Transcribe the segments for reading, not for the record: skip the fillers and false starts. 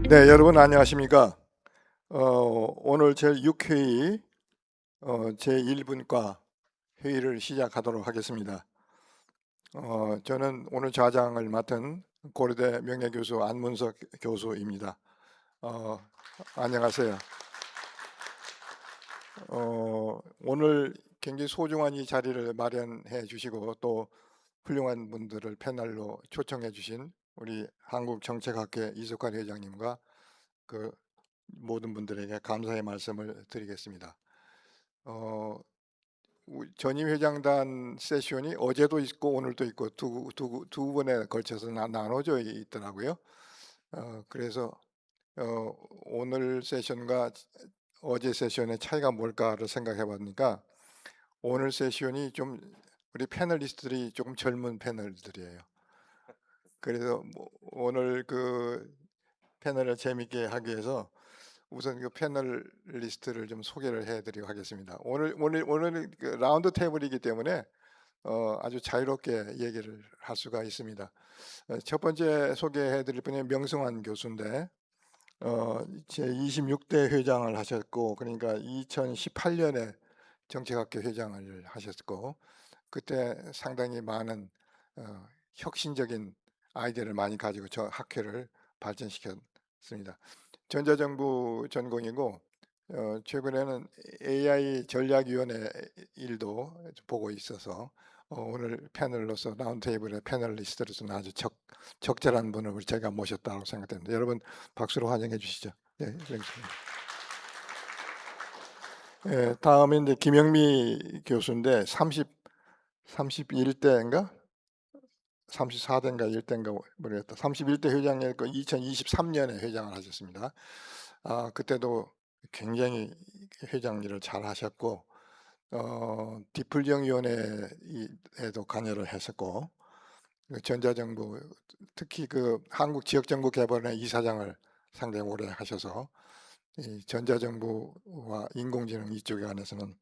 네, 여러분 안녕하십니까? 오늘 제6회의 제1분과 회의를 시작하도록 하겠습니다. 저는 오늘 좌장을 맡은 고려대 명예교수 안문석 교수입니다. 어, 안녕하세요. 오늘 굉장히 소중한 이 자리를 마련해 주시고 또 훌륭한 분들을 패널로 초청해 주신 우리 한국정책학회 이석환 회장님과 그 모든 분들에게 감사의 말씀을 드리겠습니다. 전임 회장단 세션이 어제도 있고 오늘도 있고 두 번에 걸쳐서 나눠져 있더라고요. 그래서 오늘 세션과 어제 세션의 차이가 뭘까를 생각해 보니까 오늘 세션이 좀 우리 패널리스트들이 조금 젊은 패널들이에요. 그래서 오늘 그 패널을 재밌게 하기 위해서 우선 그 패널 리스트를 좀 소개를 해드리고 하겠습니다. 오늘 그 라운드 테이블이기 때문에 아주 자유롭게 얘기를 할 수가 있습니다. 첫 번째 소개해드릴 분이 명승환 교수인데 제 26대 회장을 하셨고, 그러니까 2018년에 정책학회 회장을 하셨고, 그때 상당히 많은 혁신적인 아이디어를 많이 가지고 저 학회를 발전시켰습니다. 전자정부 전공이고 최근에는 AI 전략위원회 일도 보고 있어서 오늘 패널로서 라운드테이블의 패널리스트로서는 아주 적절한 분을 제가 모셨다고 생각됩니다. 여러분 박수로 환영해 주시죠. 네, 그렇습니다. 다음에 이제 김영미 교수인데 31대인가? 34대인가 1대인가 모르겠다. 31대 회장이었고 2023년에 회장을 하셨습니다. 그때도 굉장히 회장 일을 잘 하셨고 디플정위원회에도 관여를 했었고 전자정부 특히 그 한국지역정부개발원의 이사장을 상당히 오래 하셔서 이 전자정부와 인공지능 이쪽에 관해서는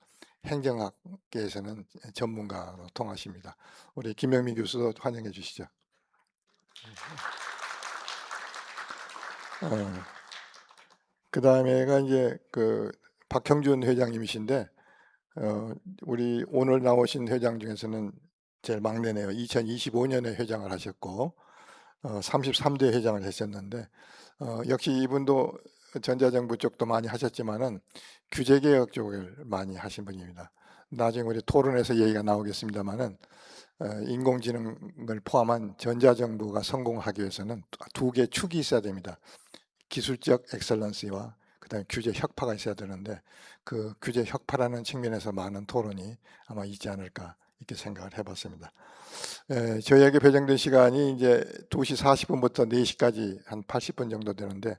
행정학계에서는 전문가로 통하십니다. 우리 김영민 교수도 환영해 주시죠. 그 다음에가 이제 그 박형준 회장님이신데 우리 오늘 나오신 회장 중에서는 제일 막내네요. 2025년에 회장을 하셨고 33대 회장을 하셨는데 역시 이분도 전자정부 쪽도 많이 하셨지만은 규제개혁 쪽을 많이 하신 분입니다. 나중에 우리 토론에서 얘기가 나오겠습니다만은 인공지능을 포함한 전자정부가 성공하기 위해서는 두 개 축이 있어야 됩니다. 기술적 엑셀런시와 그다음에 규제 혁파가 있어야 되는데 그 규제 혁파라는 측면에서 많은 토론이 아마 있지 않을까 이렇게 생각을 해봤습니다. 저희에게 배정된 시간이 이제 2시 40분부터 4시까지 한 80분 정도 되는데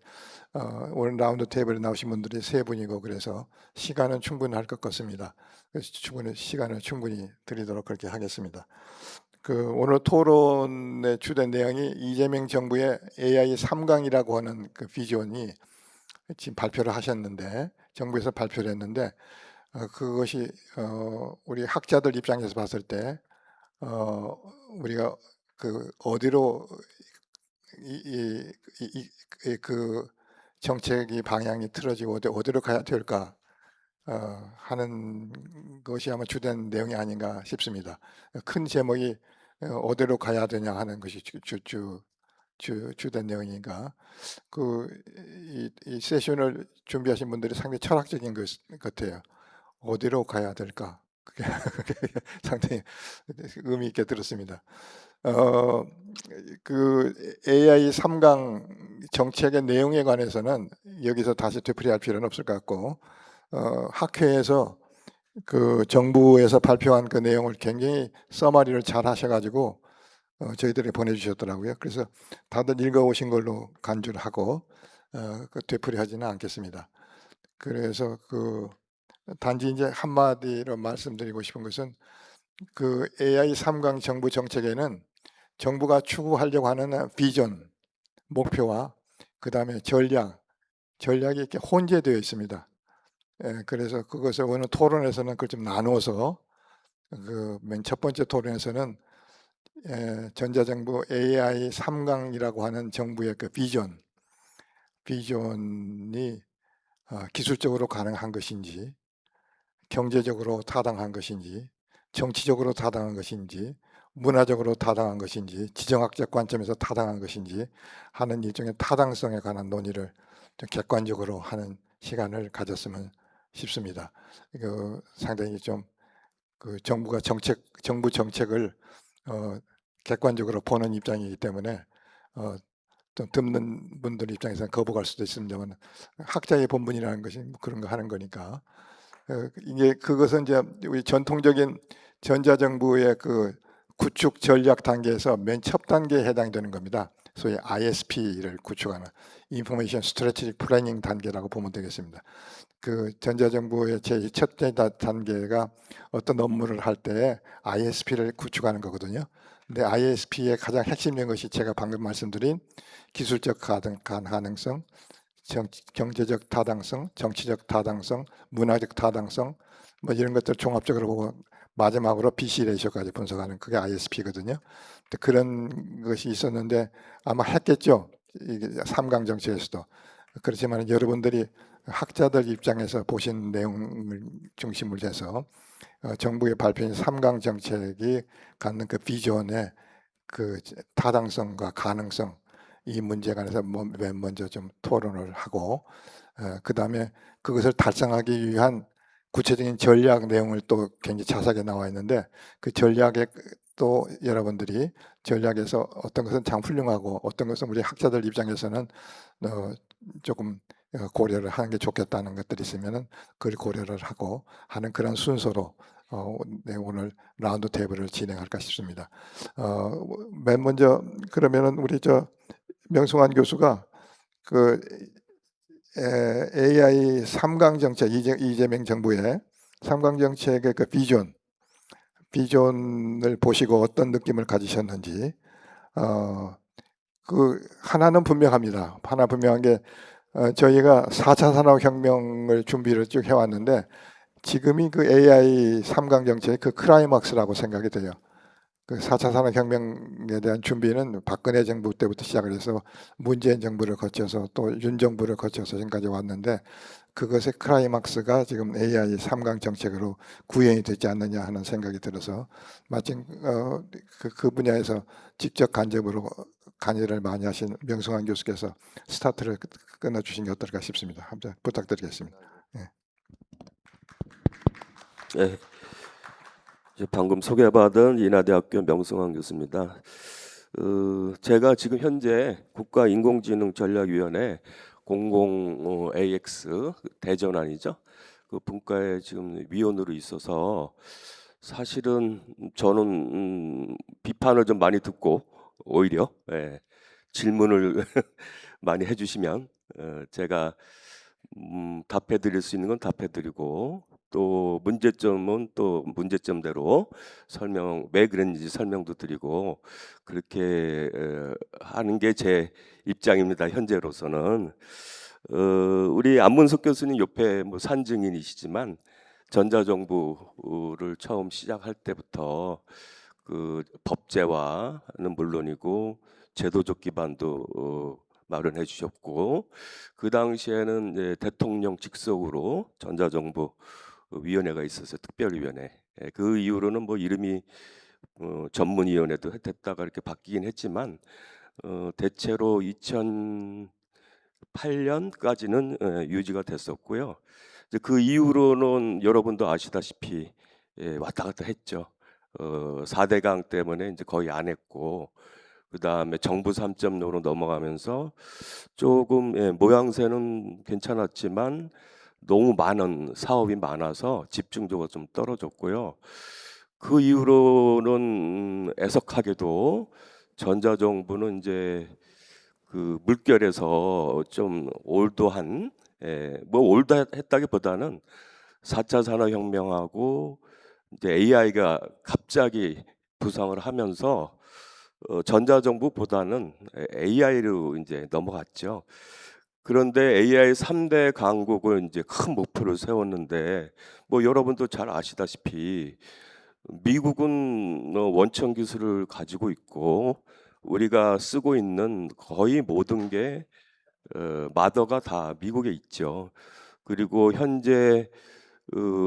오늘 라운드 테이블에 나오신 분들이 3분이고 그래서 시간은 충분할 것 같습니다. 그래서 시간을 충분히 드리도록 그렇게 하겠습니다. 그 오늘 토론의 주된 내용이 이재명 정부의 AI 3강이라고 하는 그 비전이 지금 발표를 하셨는데 정부에서 발표를 했는데 그것이 우리 학자들 입장에서 봤을 때 우리가 그 어디로 그 정책이 방향이 틀어지고 어디로 가야 될까 하는 것이 아마 주된 내용이 아닌가 싶습니다. 큰 제목이 어디로 가야 되냐 하는 것이 주된 내용이니까 이 세션을 준비하신 분들이 상당히 철학적인 것 같아요. 어디로 가야 될까? 그게 상당히 의미 있게 들었습니다. 그 AI 3강 정책의 내용에 관해서는 여기서 다시 되풀이할 필요는 없을 것 같고 학회에서 그 정부에서 발표한 그 내용을 굉장히 서머리를 잘 하셔가지고 저희들이 보내주셨더라고요. 그래서 다들 읽어오신 걸로 간주를 하고 그 되풀이하지는 않겠습니다. 그래서 그 단지 이제 한마디로 말씀드리고 싶은 것은 그 AI 3강 정부 정책에는 정부가 추구하려고 하는 비전, 목표와 그 다음에 전략이 이렇게 혼재되어 있습니다. 그래서 그것을 오늘 토론에서는 그걸 좀 나누어서 그 맨 첫 번째 토론에서는 전자정부 AI 3강이라고 하는 정부의 그 비전, 비전이 기술적으로 가능한 것인지, 경제적으로 타당한 것인지, 정치적으로 타당한 것인지, 문화적으로 타당한 것인지, 지정학적 관점에서 타당한 것인지 하는 일종의 타당성에 관한 논의를 좀 객관적으로 하는 시간을 가졌으면 싶습니다. 상당히 좀 정부 정책을 객관적으로 보는 입장이기 때문에 좀 듣는 분들 입장에서는 거부할 수도 있습니다만, 학자의 본분이라는 것이 뭐 그런 거 하는 거니까. 이게 그것은 이제 우리 전통적인 전자정부의 그 구축 전략 단계에서 맨 첫 단계에 해당되는 겁니다. 소위 ISP를 구축하는 Information Strategic Planning 단계라고 보면 되겠습니다. 그 전자정부의 제 첫째 단계가 어떤 업무를 할 때 ISP를 구축하는 거거든요. 근데 ISP의 가장 핵심적인 것이 제가 방금 말씀드린 기술적 가능성, 경제적 타당성, 정치적 타당성, 문화적 타당성, 뭐 이런 것들 종합적으로 보고 마지막으로 BC 레이쇼까지 분석하는 그게 ISP거든요. 그런 것이 있었는데 아마 했겠죠. 이게 3강 정책에서도. 그렇지만 여러분들이 학자들 입장에서 보신 내용을 중심으로 해서 정부의 발표인 3강 정책이 갖는 그 비전의 그 타당성과 가능성, 이 문제에 관해서 맨 먼저 좀 토론을 하고, 그 다음에 그것을 달성하기 위한 구체적인 전략 내용을 또 굉장히 자세하게 나와 있는데, 그 전략에 또 여러분들이 전략에서 어떤 것은 참 훌륭하고 어떤 것은 우리 학자들 입장에서는 조금 고려를 하는 게 좋겠다는 것들이 있으면은 그걸 고려를 하고 하는 그런 순서로 네, 오늘 라운드 테이블을 진행할까 싶습니다. 맨 먼저 그러면은 우리 명승환 교수가 그 AI 3강 정책, 이재명 정부의 3강 정책의 그 비전을 보시고 어떤 느낌을 가지셨는지, 그 하나는 분명합니다. 하나 분명한 게 저희가 4차 산업혁명을 준비를 쭉 해왔는데 지금이 그 AI 3강 정책의 그 클라이막스라고 생각이 돼요. 그 4차 산업혁명에 대한 준비는 박근혜 정부 때부터 시작을 해서 문재인 정부를 거쳐서 또 윤 정부를 거쳐서 지금까지 왔는데 그것의 클라이막스가 지금 AI 3강 정책으로 구현이 되지 않느냐 하는 생각이 들어서 마침 그 분야에서 직접 간접으로 강의를 많이 하신 명승환 교수께서 스타트를 끊어주신 게 어떨까 싶습니다. 한번 부탁드리겠습니다. 예. 네, 방금 소개받은 인하대학교 명승환 교수입니다. 제가 지금 현재 국가인공지능전략위원회 00AX 대전환이죠. 그 분과에 지금 위원으로 있어서 사실은 저는 비판을 좀 많이 듣고 오히려 질문을 많이 해주시면 제가 답해드릴 수 있는 건 답해드리고 또 문제점은 또 문제점대로 왜 그랬는지 설명도 드리고 그렇게 하는 게 제 입장입니다. 현재로서는 우리 안문석 교수님 옆에 뭐 산증인이시지만 전자정부를 처음 시작할 때부터 그 법제화는 물론이고 제도적 기반도 마련해 주셨고 그 당시에는 이제 대통령 직속으로 전자정부 위원회가 있었어요. 특별위원회. 그 이후로는 뭐 이름이 전문위원회도 됐다가 이렇게 바뀌긴 했지만 대체로 2008년까지는 유지가 됐었고요. 이제 그 이후로는 여러분도 아시다시피 왔다 갔다 했죠. 4대강 때문에 이제 거의 안 했고 그 다음에 정부 3.0로 넘어가면서 조금 모양새는 괜찮았지만 너무 많은 사업이 많아서 집중도가 좀 떨어졌고요. 그 이후로는 애석하게도 전자정부는 이제 그 물결에서 좀 올드한 뭐 올드했다기보다는 4차 산업혁명하고 이제 AI가 갑자기 부상을 하면서 전자정부보다는 AI로 이제 넘어갔죠. 그런데 AI 3대 강국을 이제 큰 목표를 세웠는데 뭐 여러분도 잘 아시다시피 미국은 원천 기술을 가지고 있고 우리가 쓰고 있는 거의 모든 게 마더가 다 미국에 있죠. 그리고 현재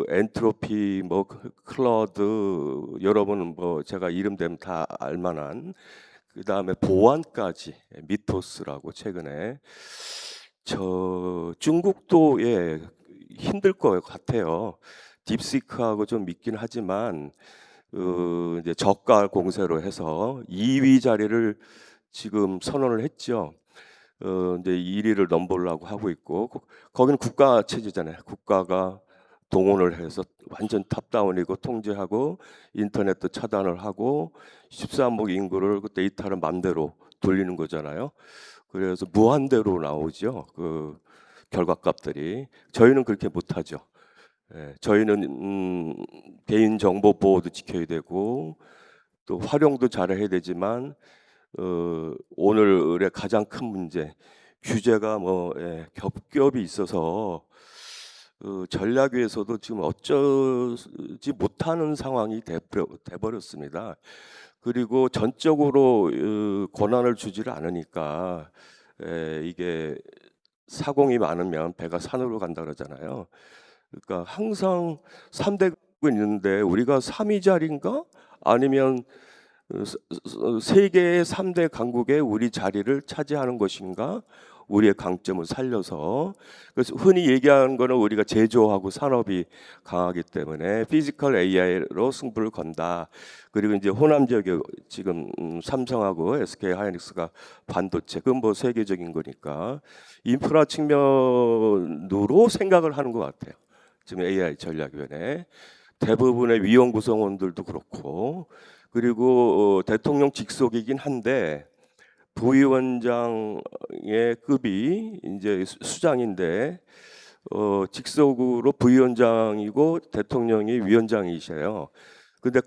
엔트로피, 뭐 클러드, 여러분은 뭐 제가 이름 되면 다 알만한, 그 다음에 보안까지, 미토스라고 최근에 중국도 힘들 것 같아요. 딥시크하고 좀 있긴 하지만 이제 저가 공세로 해서 2위 자리를 지금 선언을 했죠. 이제 1위를 넘보려고 하고 있고, 거기는 국가 체제잖아요. 국가가 동원을 해서 완전 탑다운이고 통제하고 인터넷도 차단을 하고 13억 인구를 그 데이터를 맘대로 돌리는 거잖아요. 그래서 무한대로 나오죠. 그 결과값들이. 저희는 그렇게 못하죠. 저희는 개인 정보 보호도 지켜야 되고 또 활용도 잘해야 되지만 오늘의 가장 큰 문제, 규제가 겹겹이 있어서 전략위에서도 지금 어쩌지 못하는 상황이 돼버렸습니다. 그리고 전적으로 권한을 주지를 않으니까 이게 사공이 많으면 배가 산으로 간다 그러잖아요. 그러니까 항상 3대가 있는데 우리가 3위 자리인가? 아니면 세계의 3대 강국에 우리 자리를 차지하는 것인가? 우리의 강점을 살려서. 그래서 흔히 얘기하는 거는 우리가 제조하고 산업이 강하기 때문에 피지컬 AI로 승부를 건다. 그리고 이제 호남 지역에 지금 삼성하고 SK 하이닉스가 반도체, 그건 뭐 세계적인 거니까 인프라 측면으로 생각을 하는 것 같아요. 지금 AI 전략위원회 대부분의 위원 구성원들도 그렇고, 그리고 대통령 직속이긴 한데 부위원장의 급이 이제 수장인데 직속으로 부위원장이고 대통령이 위원장이셔요. 근데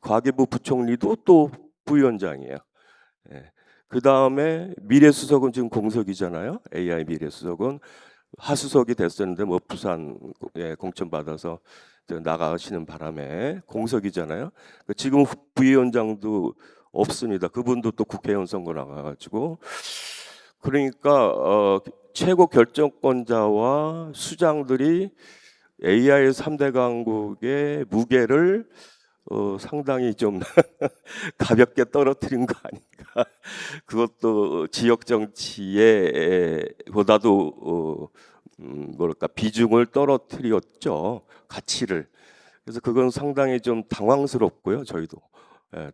과기부 부총리도 또 부위원장이에요. 그 다음에 미래수석은 지금 공석이잖아요. AI 미래수석은 하수석이 됐었는데 뭐 부산 공천 받아서 나가시는 바람에 공석이잖아요. 지금 부위원장도 없습니다. 그분도 또 국회의원 선거 나가가지고. 그러니까 최고 결정권자와 수장들이 AI 3대 강국의 무게를 상당히 좀 가볍게 떨어뜨린 거 아닌가. 그것도 지역 정치에 보다도 뭐랄까 비중을 떨어뜨렸죠. 가치를. 그래서 그건 상당히 좀 당황스럽고요. 저희도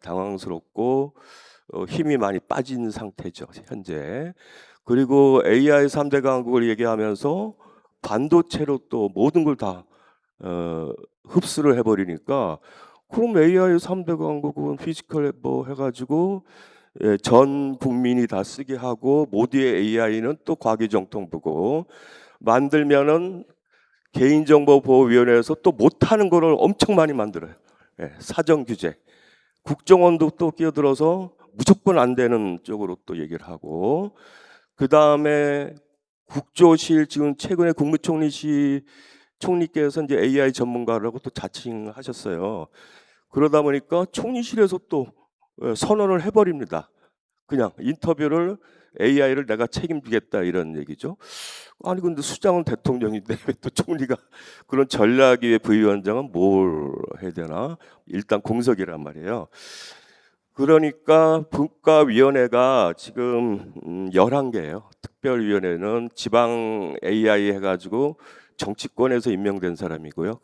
당황스럽고 힘이 많이 빠진 상태죠. 현재. 그리고 AI 3대 강국을 얘기하면서 반도체로 또 모든 걸 다 흡수를 해버리니까 그럼 AI 3대 강국은 피지컬 뭐 해가지고 전 국민이 다 쓰게 하고 모두의 AI는 또 과기정통부고 만들면은 개인정보보호위원회에서 또 못하는 거를 엄청 많이 만들어요. 사정 규제, 국정원도 또 끼어들어서 무조건 안 되는 쪽으로 또 얘기를 하고, 그 다음에 국조실 지금 최근에 총리께서 이제 AI 전문가라고 또 자칭하셨어요. 그러다 보니까 총리실에서 또 선언을 해버립니다. 그냥 인터뷰를 AI를 내가 책임지겠다 이런 얘기죠. 아니 근데 수장은 대통령인데 왜 또 총리가 그런 전략위의 부위원장은 뭘 해야 되나? 일단 공석이란 말이에요. 그러니까 분과위원회가 지금 11개예요. 특별위원회는 지방 AI 해가지고 정치권에서 임명된 사람이고요.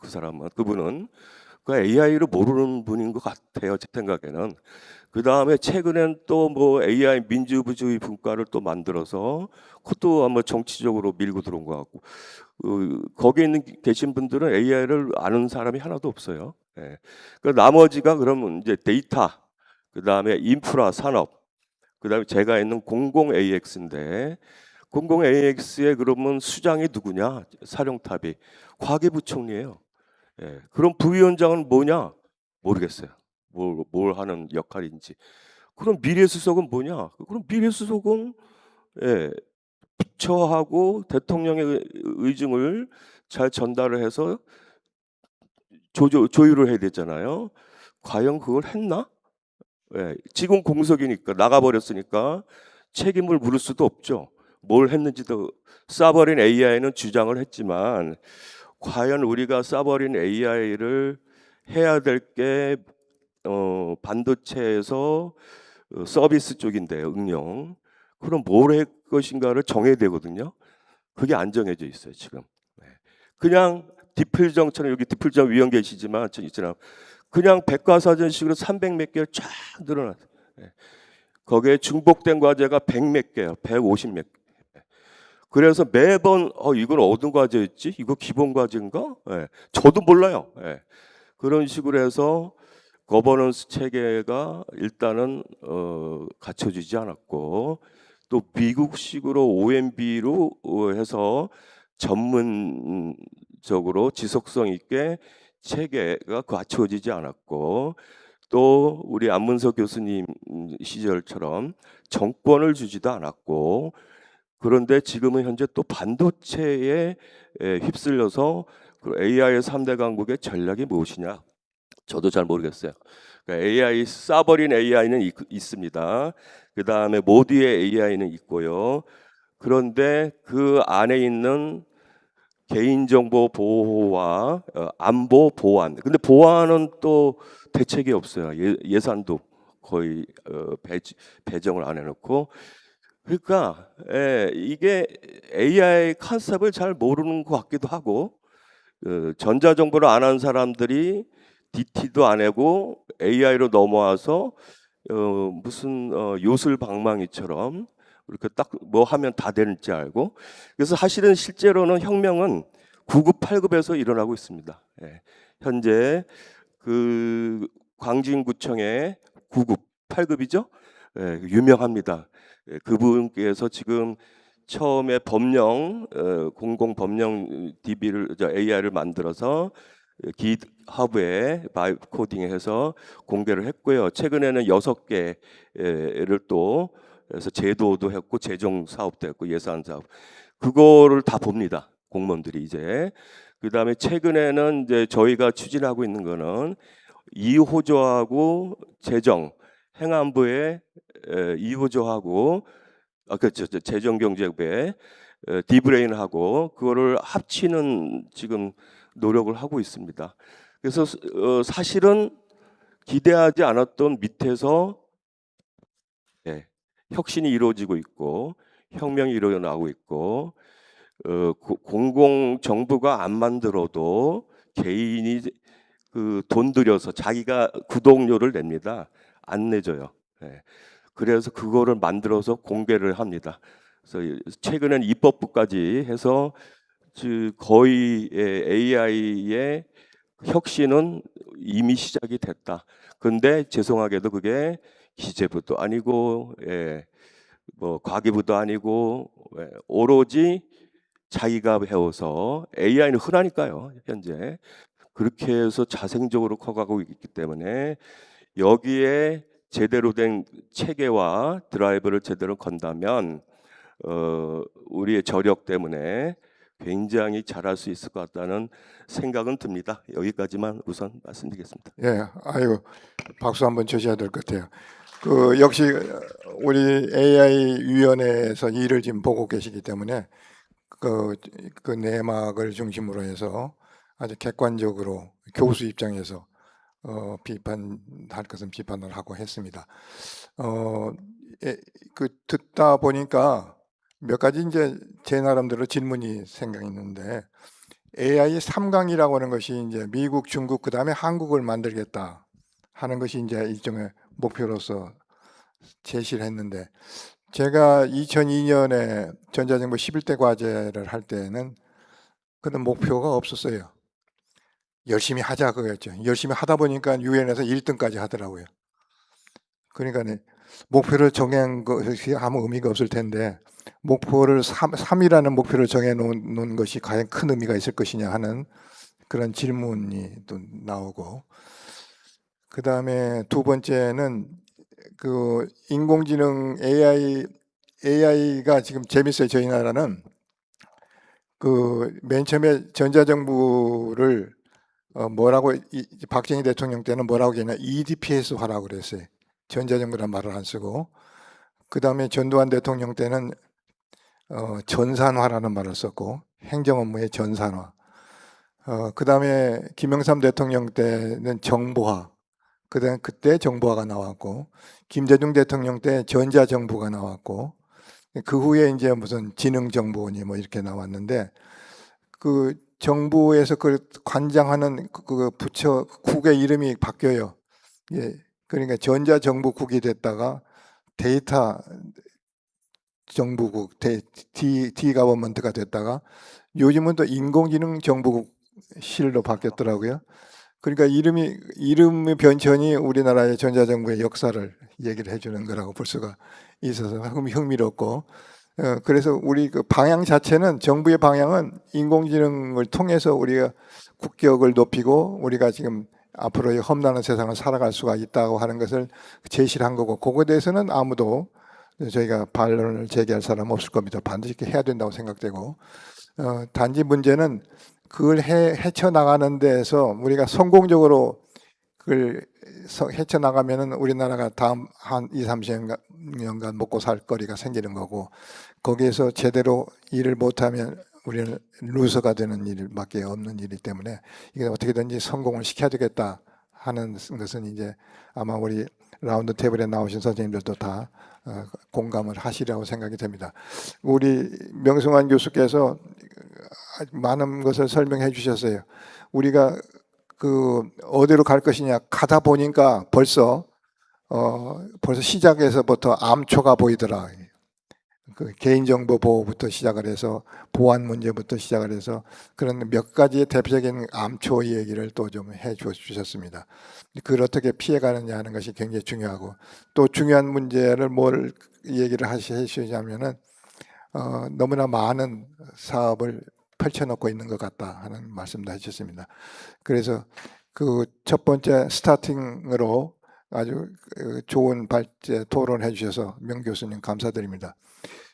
그분은 그 AI를 모르는 분인 것 같아요. 제 생각에는. 그 다음에 최근엔 또 뭐 AI 민주주의 분과를 또 만들어서 그것도 아마 정치적으로 밀고 들어온 것 같고, 거기에 계신 분들은 AI를 아는 사람이 하나도 없어요. 그 나머지가 그러면 이제 데이터, 그 다음에 인프라 산업, 그 다음에 제가 있는 공공 AX인데 공공 AX에 그러면 수장이 누구냐? 사령탑이 과기부총리예요. 그럼 부위원장은 뭐냐? 모르겠어요. 뭘 하는 역할인지. 그럼 미래수석은 뭐냐? 그럼 미래수석은 부처하고 대통령의 의중을 잘 전달을 해서 조율을 해야 되잖아요. 과연 그걸 했나? 지금 공석이니까 나가버렸으니까 책임을 물을 수도 없죠. 뭘 했는지도 쏴버린 AI는 주장을 했지만 과연 우리가 쏴버린 AI를 해야 될 게 반도체에서 서비스 쪽인데요, 응용. 그럼 뭘 할 것인가를 정해야 되거든요. 그게 안 정해져 있어요, 지금. 네. 그냥 디플정처럼 여기 디플정 위원 계시지만 있잖아. 그냥 백과사전식으로 300 몇 개를 쫙 늘어났어요. 네. 거기에 중복된 과제가 100 몇 개요, 150 몇 개. 그래서 매번 이건 어떤 과제였지? 이거 기본 과제인가? 예. 저도 몰라요. 예. 그런 식으로 해서 거버넌스 체계가 일단은 갖춰지지 않았고 또 미국식으로 OMB로 해서 전문적으로 지속성 있게 체계가 갖춰지지 않았고 또 우리 안문석 교수님 시절처럼 정권을 주지도 않았고 그런데 지금은 현재 또 반도체에 휩쓸려서 AI의 3대 강국의 전략이 무엇이냐? 저도 잘 모르겠어요. 그러니까 AI 쏴버린 AI는 있습니다. 그 다음에 모두의 AI는 있고요. 그런데 그 안에 있는 개인정보 보호와 안보 보안. 근데 보안은 또 대책이 없어요. 예산도 거의 배정을 안 해놓고. 그러니까 이게 AI 컨셉을 잘 모르는 것 같기도 하고 전자정보를 안 한 사람들이 DT도 안 하고 AI로 넘어와서 무슨 요술방망이처럼 이렇게 딱 뭐 하면 다 되는지 알고 그래서 사실은 실제로는 혁명은 9급, 8급에서 일어나고 있습니다. 예. 현재 그 광진구청의 9급, 8급이죠. 예, 유명합니다. 예, 그분께서 지금 처음에 법령 공공 법령 DB를 AI를 만들어서 깃허브에 바이브 코딩해서 공개를 했고요. 최근에는 6개를 또 그래서 제도도 했고 재정 사업도 했고 예산 사업 그거를 다 봅니다. 공무원들이 이제 그다음에 최근에는 이제 저희가 추진하고 있는 거는 이호조하고 재정 행안부에 이호조하고 그렇죠. 재정경제부에 디브레인하고 그거를 합치는 지금 노력을 하고 있습니다. 그래서 사실은 기대하지 않았던 밑에서 혁신이 이루어지고 있고 혁명이 일어나고 있고 공공 정부가 안 만들어도 개인이 그 돈 들여서 자기가 구독료를 냅니다. 안 내줘요. 그래서 그거를 만들어서 공개를 합니다. 그래서 최근엔 입법부까지 해서 거의 AI의 혁신은 이미 시작이 됐다. 그런데 죄송하게도 그게 기재부도 아니고 뭐 과기부도 아니고 오로지 자기가 배워서 AI는 흔하니까요. 현재 그렇게 해서 자생적으로 커가고 있기 때문에 여기에 제대로 된 체계와 드라이브를 제대로 건다면 우리의 저력 때문에 굉장히 잘할 수 있을 것 같다는 생각은 듭니다. 여기까지만 우선 말씀드리겠습니다. 예, 아이고 박수 한번 주셔야 될 것 같아요. 그 역시 우리 AI 위원회에서 일을 지금 보고 계시기 때문에 그 내막을 중심으로 해서 아주 객관적으로 교수 입장에서 비판할 것은 비판을 하고 했습니다. 그 듣다 보니까 몇 가지 이제 제 나름대로 질문이 생각했는데 AI 3강이라고 하는 것이 이제 미국, 중국, 그 다음에 한국을 만들겠다 하는 것이 이제 일종의 목표로서 제시를 했는데 제가 2002년에 전자정부 11대 과제를 할 때는 그런 목표가 없었어요. 열심히 하자 그거였죠. 열심히 하다 보니까 유엔에서 1등까지 하더라고요. 그러니까 목표를 정한 것이 아무 의미가 없을 텐데 목표를 3이라는 목표를 정해 놓은 것이 과연 큰 의미가 있을 것이냐 하는 그런 질문이 또 나오고 그 다음에 두 번째는 그 인공지능 AI가 지금 재밌어요. 저희 나라는 그 맨 처음에 전자정부를 뭐라고 박정희 대통령 때는 뭐라고 했냐 EDPS화라고 그랬어요. 전자정부란 말을 안 쓰고 그 다음에 전두환 대통령 때는 전산화라는 말을 썼고 행정 업무의 전산화. 그다음에 김영삼 대통령 때는 정보화. 그때 정보화가 나왔고 김대중 대통령 때 전자정부가 나왔고 그 후에 이제 무슨 지능정보원이 뭐 이렇게 나왔는데 그 정부에서 그 관장하는 그 부처 국의 이름이 바뀌어요. 예. 그러니까 전자정부국이 됐다가 데이터 정부국, 디가버먼트가 됐다가 요즘은 또 인공지능 정부국실로 바뀌었더라고요. 그러니까 이름의 변천이 우리나라의 전자정부의 역사를 얘기를 해주는 거라고 볼 수가 있어서 흥미롭고, 그래서 우리 그 방향 자체는 정부의 방향은 인공지능을 통해서 우리가 국격을 높이고 우리가 지금 앞으로의 험난한 세상을 살아갈 수가 있다고 하는 것을 제시를 한 거고, 그거에 대해서는 아무도 저희가 반론을 제기할 사람 없을 겁니다. 반드시 이렇게 해야 된다고 생각되고, 단지 문제는 그걸 헤쳐나가는 데에서 우리가 성공적으로 그걸 헤쳐나가면은 우리나라가 다음 한 2, 30년간 먹고 살 거리가 생기는 거고, 거기에서 제대로 일을 못하면 우리는 루서가 되는 일밖에 없는 일이기 때문에 이게 어떻게든지 성공을 시켜야 되겠다 하는 것은 이제 아마 우리 라운드 테이블에 나오신 선생님들도 다 공감을 하시리라고 생각이 됩니다. 우리 명승환 교수께서 많은 것을 설명해 주셨어요. 우리가 그 어디로 갈 것이냐 가다 보니까 벌써 시작에서부터 암초가 보이더라. 그 개인정보 보호부터 시작을 해서 보안 문제부터 시작을 해서 그런 몇 가지의 대표적인 암초 얘기를 또 좀 해 주셨습니다. 그걸 어떻게 피해가느냐 하는 것이 굉장히 중요하고, 또 중요한 문제를 뭘 얘기를 하시냐면은 너무나 많은 사업을 펼쳐놓고 있는 것 같다 하는 말씀도 해주셨습니다. 그래서 그 첫 번째 스타팅으로 아주 좋은 토론해 주셔서 명 교수님 감사드립니다.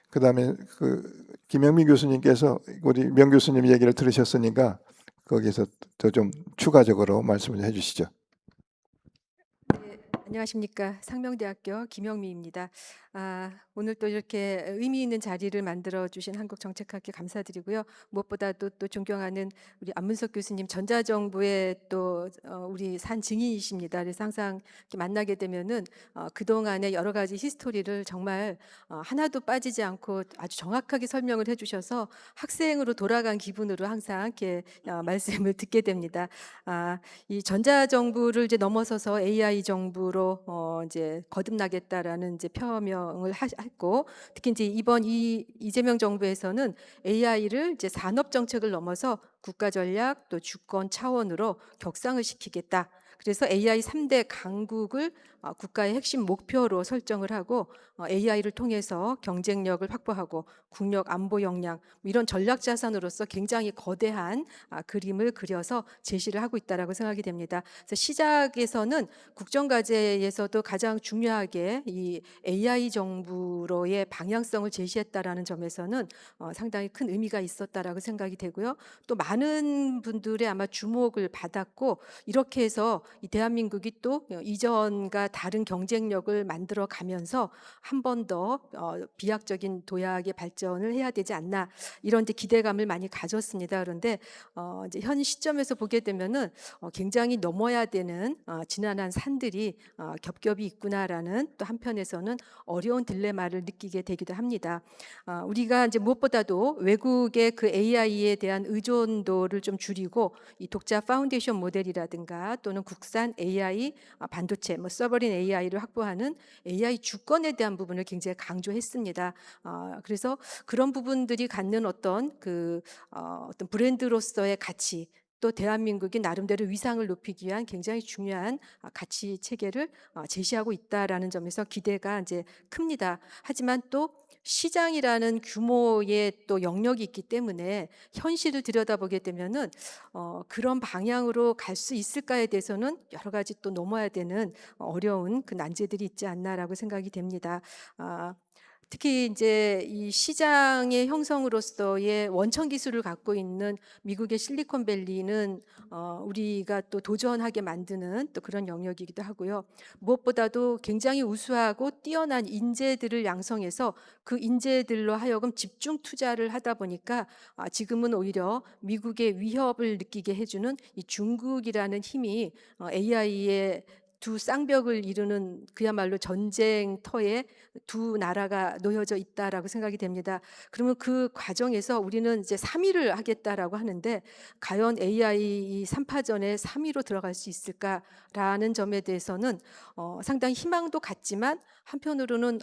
그 다음에 그 김영미 교수님께서 우리 명 교수님 얘기를 들으셨으니까 거기서 더 좀 추가적으로 말씀을 해주시죠. 네, 안녕하십니까. 상명대학교 김영미입니다. 오늘 또 이렇게 의미 있는 자리를 만들어 주신 한국정책학회 감사드리고요. 무엇보다도 또 존경하는 우리 안문석 교수님, 전자정부의 또 우리 산 증인이십니다. 그래서 항상 이렇게 만나게 되면은 그동안의 여러 가지 히스토리를 정말 하나도 빠지지 않고 아주 정확하게 설명을 해주셔서 학생으로 돌아간 기분으로 항상 이렇게 말씀을 듣게 됩니다. 이 전자정부를 이제 넘어서서 AI 정부로 이제 거듭나겠다라는 이제 표명을 했고, 특히 이제 이번 이재명 정부에서는 AI를 이제 산업 정책을 넘어서 국가 전략 또 주권 차원으로 격상을 시키겠다. 그래서 AI 3대 강국을 국가의 핵심 목표로 설정을 하고 AI를 통해서 경쟁력을 확보하고 국력 안보 역량 이런 전략 자산으로서 굉장히 거대한 그림을 그려서 제시를 하고 있다라고 생각이 됩니다. 그래서 시작에서는 국정과제에서도 가장 중요하게 이 AI 정부로의 방향성을 제시했다라는 점에서는 상당히 큰 의미가 있었다라고 생각이 되고요. 또 많은 분들의 아마 주목을 받았고, 이렇게 해서 이 대한민국이 또 이전과 다른 경쟁력을 만들어 가면서 한 번 더 비약적인 도약의 발전을 해야 되지 않나, 이런 이제 기대감을 많이 가졌습니다. 그런데 이제 현 시점에서 보게 되면은 굉장히 넘어야 되는 지난한 산들이 겹겹이 있구나라는, 또 한편에서는 어려운 딜레마를 느끼게 되기도 합니다. 우리가 이제 무엇보다도 외국의 그 AI에 대한 의존도를 좀 줄이고 이 독자 파운데이션 모델이라든가 또는 국산 AI 반도체, 뭐 서버린 AI를 확보하는 AI 주권에 대한 부분을 굉장히 강조했습니다. 그래서 그런 부분들이 갖는 어떤 어떤 브랜드로서의 가치, 또 대한민국이 나름대로 위상을 높이기 위한 굉장히 중요한 가치 체계를 제시하고 있다라는 점에서 기대가 이제 큽니다. 하지만 또 시장이라는 규모의 또 영역이 있기 때문에 현실을 들여다보게 되면은 그런 방향으로 갈 수 있을까에 대해서는 여러 가지 또 넘어야 되는 어려운 그 난제들이 있지 않나라고 생각이 됩니다. 특히 이제 이 시장의 형성으로서의 원천 기술을 갖고 있는 미국의 실리콘밸리는 우리가 또 도전하게 만드는 또 그런 영역이기도 하고요. 무엇보다도 굉장히 우수하고 뛰어난 인재들을 양성해서 그 인재들로 하여금 집중 투자를 하다 보니까 지금은 오히려 미국의 위협을 느끼게 해주는 이 중국이라는 힘이 AI의 두 쌍벽을 이루는 그야말로 전쟁터에 두 나라가 놓여져 있다라고 생각이 됩니다. 그러면 그 과정에서 우리는 이제 3위를 하겠다라고 하는데 과연 AI 3파전에 3위로 들어갈 수 있을까라는 점에 대해서는 상당히 희망도 갖지만 한편으로는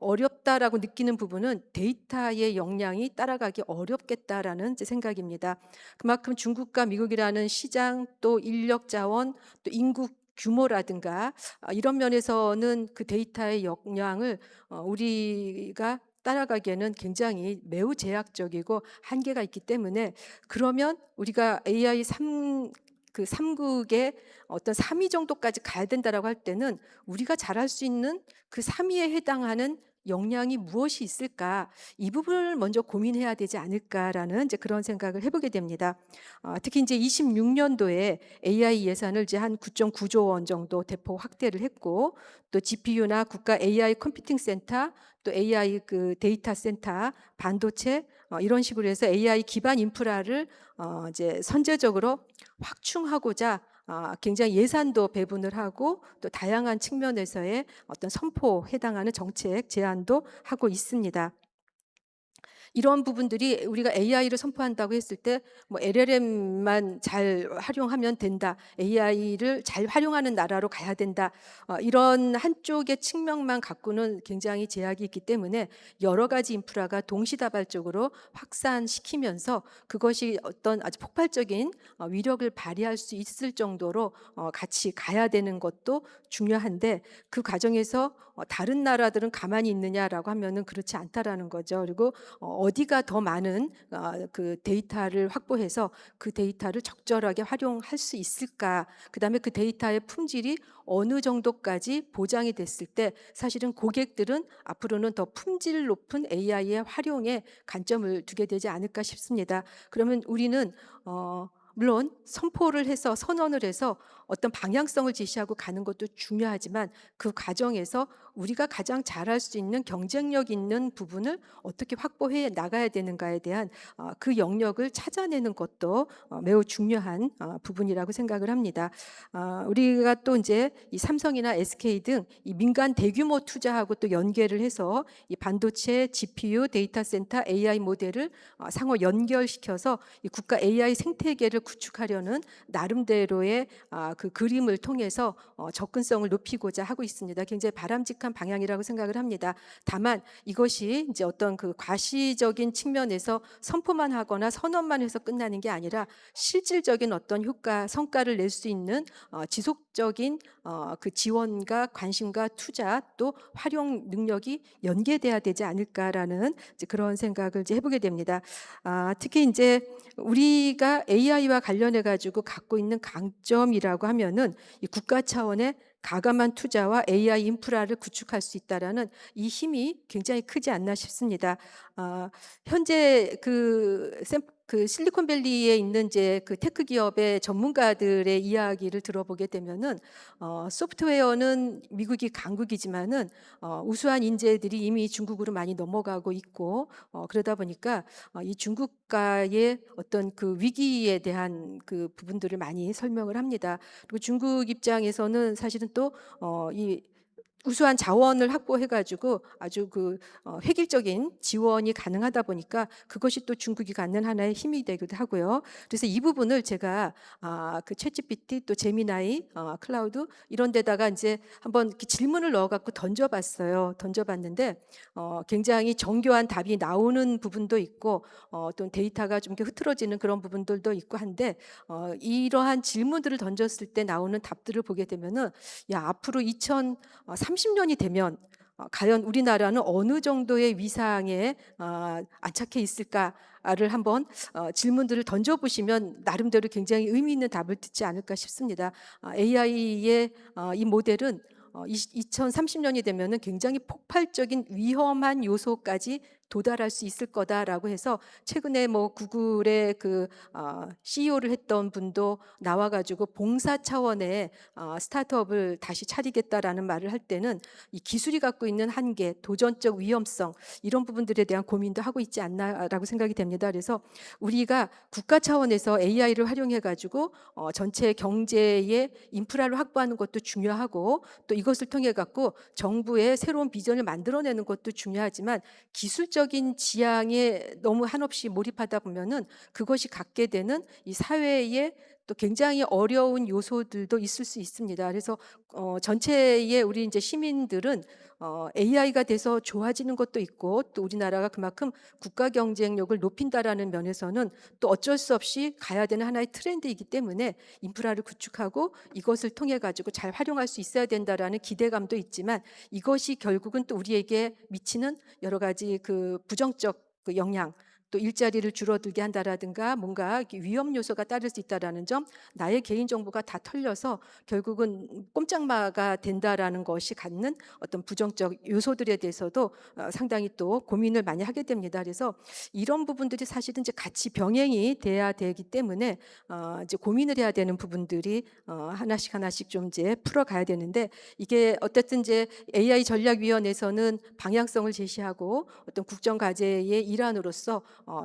어렵다라고 느끼는 부분은 데이터의 역량이 따라가기 어렵겠다라는 제 생각입니다. 그만큼 중국과 미국이라는 시장 또 인력 자원 또 인구 규모라든가 이런 면에서는 그 데이터의 역량을 우리가 따라가기에는 굉장히 매우 제약적이고 한계가 있기 때문에 그러면 우리가 AI 3국의 어떤 3위 정도까지 가야 된다라고 할 때는 우리가 잘할 수 있는 그 3위에 해당하는 역량이 무엇이 있을까 이 부분을 먼저 고민해야 되지 않을까라는 이제 그런 생각을 해보게 됩니다. 특히 이제 26년도에 AI 예산을 이제 한 9.9조 원 정도 대폭 확대를 했고 또 GPU나 국가 AI 컴퓨팅 센터 또 AI 그 데이터 센터 반도체 이런 식으로 해서 AI 기반 인프라를 이제 선제적으로 확충하고자 굉장히 예산도 배분을 하고 또 다양한 측면에서의 어떤 선포 해당하는 정책 제안도 하고 있습니다. 이런 부분들이 우리가 AI를 선포한다고 했을 때 뭐 LLM만 잘 활용하면 된다, AI를 잘 활용하는 나라로 가야 된다, 이런 한쪽의 측면만 갖고는 굉장히 제약이 있기 때문에 여러 가지 인프라가 동시다발적으로 확산시키면서 그것이 어떤 아주 폭발적인 위력을 발휘할 수 있을 정도로 같이 가야 되는 것도 중요한데 그 과정에서 다른 나라들은 가만히 있느냐라고 하면은 그렇지 않다라는 거죠. 그리고 어디가 더 많은 그 데이터를 확보해서 그 데이터를 적절하게 활용할 수 있을까? 그다음에 그 데이터의 품질이 어느 정도까지 보장이 됐을 때 사실은 고객들은 앞으로는 더 품질 높은 AI의 활용에 관점을 두게 되지 않을까 싶습니다. 그러면 우리는 물론 선포를 해서 선언을 해서 어떤 방향성을 제시하고 가는 것도 중요하지만 그 과정에서 우리가 가장 잘할 수 있는 경쟁력 있는 부분을 어떻게 확보해 나가야 되는가에 대한 그 영역을 찾아내는 것도 매우 중요한 부분이라고 생각을 합니다. 우리가 또 이제 이 삼성이나 SK 등 이 민간 대규모 투자하고 또 연계를 해서 이 반도체, GPU, 데이터 센터, AI 모델을 상호 연결시켜서 이 국가 AI 생태계를 구축하려는 나름대로의 그 그림을 통해서 접근성을 높이고자 하고 있습니다. 굉장히 바람직한 방향이라고 생각을 합니다. 다만 이것이 이제 어떤 그 과시적인 측면에서 선포만 하거나 선언만 해서 끝나는 게 아니라 실질적인 어떤 효과, 성과를 낼 수 있는 지속적인 그 지원과 관심과 투자 또 활용 능력이 연계돼야 되지 않을까라는 이제 그런 생각을 이제 해보게 됩니다. 특히 이제 우리가 AI와 관련해 가지고 갖고 있는 강점이라고 하면은 이 국가 차원의 가감한 투자와 AI 인프라를 구축할 수 있다라는 이 힘이 굉장히 크지 않나 싶습니다. 현재 그 실리콘밸리에 있는 이제 그 테크 기업의 전문가들의 이야기를 들어보게 되면은 소프트웨어는 미국이 강국이지만은 우수한 인재들이 이미 중국으로 많이 넘어가고 있고 그러다 보니까 이 중국과의 어떤 그 위기에 대한 그 부분들을 많이 설명을 합니다. 그리고 중국 입장에서는 사실은 또 이 우수한 자원을 확보해가지고 아주 그 획일적인 지원이 가능하다 보니까 그것이 또 중국이 갖는 하나의 힘이 되기도 하고요. 그래서 이 부분을 제가 그 챗GPT 또 제미나이 클라우드 이런 데다가 이제 한번 이렇게 질문을 넣어갖고 던져봤어요. 던져봤는데 굉장히 정교한 답이 나오는 부분도 있고 또 데이터가 좀 이렇게 흐트러지는 그런 부분들도 있고 한데 이러한 질문들을 던졌을 때 나오는 답들을 보게 되면은 야 앞으로 2030년이 되면 과연 우리나라는 어느 정도의 위상에 안착해 있을까를 한번 질문들을 던져보시면 나름대로 굉장히 의미 있는 답을 듣지 않을까 싶습니다. AI의 이 모델은 2030년이 되면은 굉장히 폭발적인 위험한 요소까지 도달할 수 있을 거다라고 해서 최근에 뭐 구글의 그 CEO를 했던 분도 나와가지고 봉사 차원의 스타트업을 다시 차리겠다라는 말을 할 때는 이 기술이 갖고 있는 한계, 도전적 위험성 이런 부분들에 대한 고민도 하고 있지 않나라고 생각이 됩니다. 그래서 우리가 국가 차원에서 AI를 활용해가지고 전체 경제의 인프라를 확보하는 것도 중요하고 또 이것을 통해 갖고 정부의 새로운 비전을 만들어내는 것도 중요하지만 기술적인 지향에 너무 한없이 몰입하다 보면은 그것이 갖게 되는 이 사회의 또 굉장히 어려운 요소들도 있을 수 있습니다. 그래서 전체의 우리 이제 시민들은 AI가 돼서 좋아지는 것도 있고 또 우리나라가 그만큼 국가 경쟁력을 높인다라는 면에서는 또 어쩔 수 없이 가야 되는 하나의 트렌드이기 때문에 인프라를 구축하고 이것을 통해 가지고 잘 활용할 수 있어야 된다라는 기대감도 있지만 이것이 결국은 또 우리에게 미치는 여러 가지 그 부정적 그 영향 또 일자리를 줄어들게 한다라든가 뭔가 이렇게 위험 요소가 따를 수 있다라는 점, 나의 개인 정보가 다 털려서 결국은 꼼짝마가 된다라는 것이 갖는 어떤 부정적 요소들에 대해서도 상당히 또 고민을 많이 하게 됩니다. 그래서 이런 부분들이 사실은 이제 같이 병행이 돼야 되기 때문에 이제 고민을 해야 되는 부분들이 하나씩 좀 이제 풀어가야 되는데 이게 어쨌든 이제 AI 전략위원회에서는 방향성을 제시하고 어떤 국정과제의 일환으로서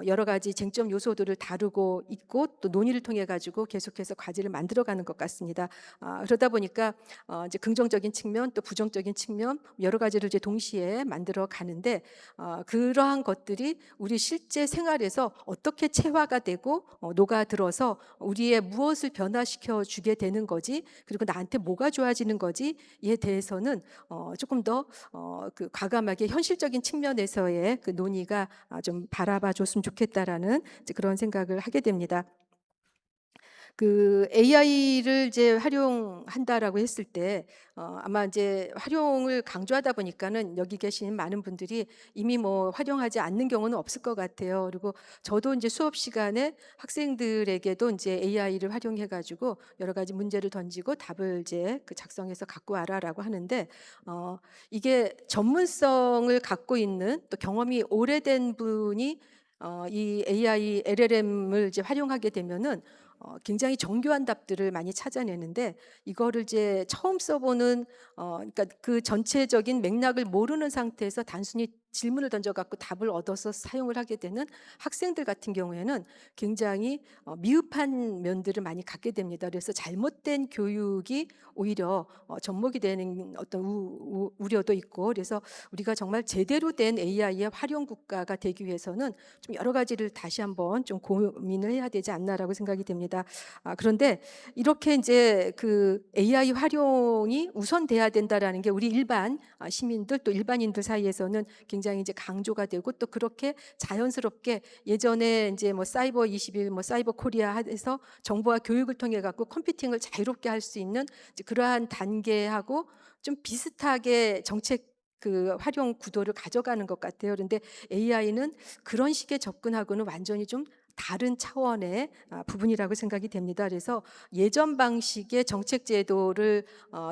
여러 가지 쟁점 요소들을 다루고 있고 또 논의를 통해 가지고 계속해서 과제를 만들어가는 것 같습니다. 그러다 보니까 이제 긍정적인 측면 또 부정적인 측면 여러 가지를 이제 동시에 만들어 가는데 그러한 것들이 우리 실제 생활에서 어떻게 체화가 되고 녹아들어서 우리의 무엇을 변화시켜 주게 되는 거지 그리고 나한테 뭐가 좋아지는 거지에 대해서는 조금 더 그 과감하게 현실적인 측면에서의 그 논의가 좀 바라봐 줬으면 좋겠다라는 이제 그런 생각을 하게 됩니다. 그 AI를 이제 활용한다라고 했을 때 아마 이제 활용을 강조하다 보니까는 여기 계신 많은 분들이 이미 뭐 활용하지 않는 경우는 없을 것 같아요. 그리고 저도 이제 수업 시간에 학생들에게도 이제 AI를 활용해 가지고 여러 가지 문제를 던지고 답을 이제 그 작성해서 갖고 와라라고 하는데 이게 전문성을 갖고 있는 또 경험이 오래된 분이 이 AI LLM을 이제 활용하게 되면은 굉장히 정교한 답들을 많이 찾아내는데 이거를 이제 처음 써보는 그러니까 그 전체적인 맥락을 모르는 상태에서 단순히 질문을 던져갖고 답을 얻어서 사용을 하게 되는 학생들 같은 경우에는 굉장히 미흡한 면들을 많이 갖게 됩니다. 그래서 잘못된 교육이 오히려 접목이 되는 어떤 우려도 있고 그래서 우리가 정말 제대로 된 AI의 활용 국가가 되기 위해서는 좀 여러 가지를 다시 한번 좀 고민을 해야 되지 않나라고 생각이 됩니다. 그런데 이렇게 이제 그 AI 활용이 우선돼야 된다라는 게 우리 일반 시민들 또 일반인들 사이에서는 굉장히 이제 강조가 되고 또 그렇게 자연스럽게 예전에 이제 뭐 사이버 21, 뭐 사이버 코리아 해서 정보와 교육을 통해 갖고 컴퓨팅을 자유롭게 할 수 있는 이제 그러한 단계하고 좀 비슷하게 정책 그 활용 구도를 가져가는 것 같아요. 그런데 AI는 그런 식의 접근하고는 완전히 좀 다른 차원의 부분이라고 생각이 됩니다. 그래서 예전 방식의 정책 제도를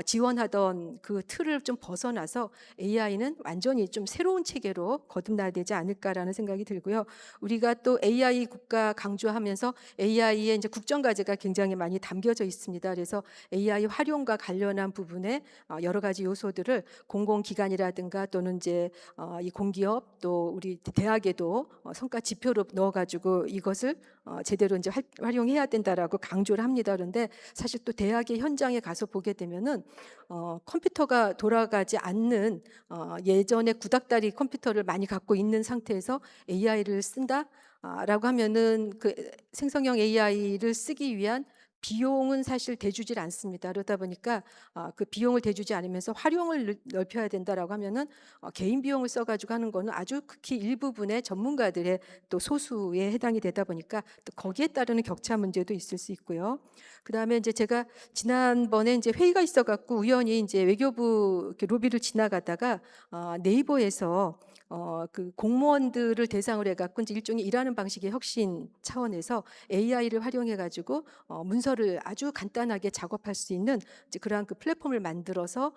지원하던 그 틀을 좀 벗어나서 AI는 완전히 좀 새로운 체계로 거듭나야 되지 않을까라는 생각이 들고요. 우리가 또 AI 국가 강조하면서 AI의 이제 국정과제가 굉장히 많이 담겨져 있습니다. 그래서 AI 활용과 관련한 부분에 여러 가지 요소들을 공공기관이라든가 또는 이제 이 공기업 또 우리 대학에도 성과 지표로 넣어가지고 이것을 제대로 이제 활용해야 된다라고 강조를 합니다. 그런데 사실 또 대학의 현장에 가서 보게 되면은 컴퓨터가 돌아가지 않는 예전에 구닥다리 컴퓨터를 많이 갖고 있는 상태에서 AI를 쓴다라고 하면은 그 생성형 AI를 쓰기 위한 비용은 사실 대주질 않습니다. 그러다 보니까 그 비용을 대주지 않으면서 활용을 넓혀야 된다라고 하면은 개인 비용을 써가지고 하는 거는 아주 극히 일부분의 전문가들의 또 소수에 해당이 되다 보니까 또 거기에 따르는 격차 문제도 있을 수 있고요. 그 다음에 이제 제가 지난번에 이제 회의가 있어갖고 우연히 이제 외교부 이렇게 로비를 지나가다가 네이버에서 그 공무원들을 대상으로 해갖고 이제 일종의 일하는 방식의 혁신 차원에서 AI를 활용해가지고 문서를 아주 간단하게 작업할 수 있는 이제 그러한 그 플랫폼을 만들어서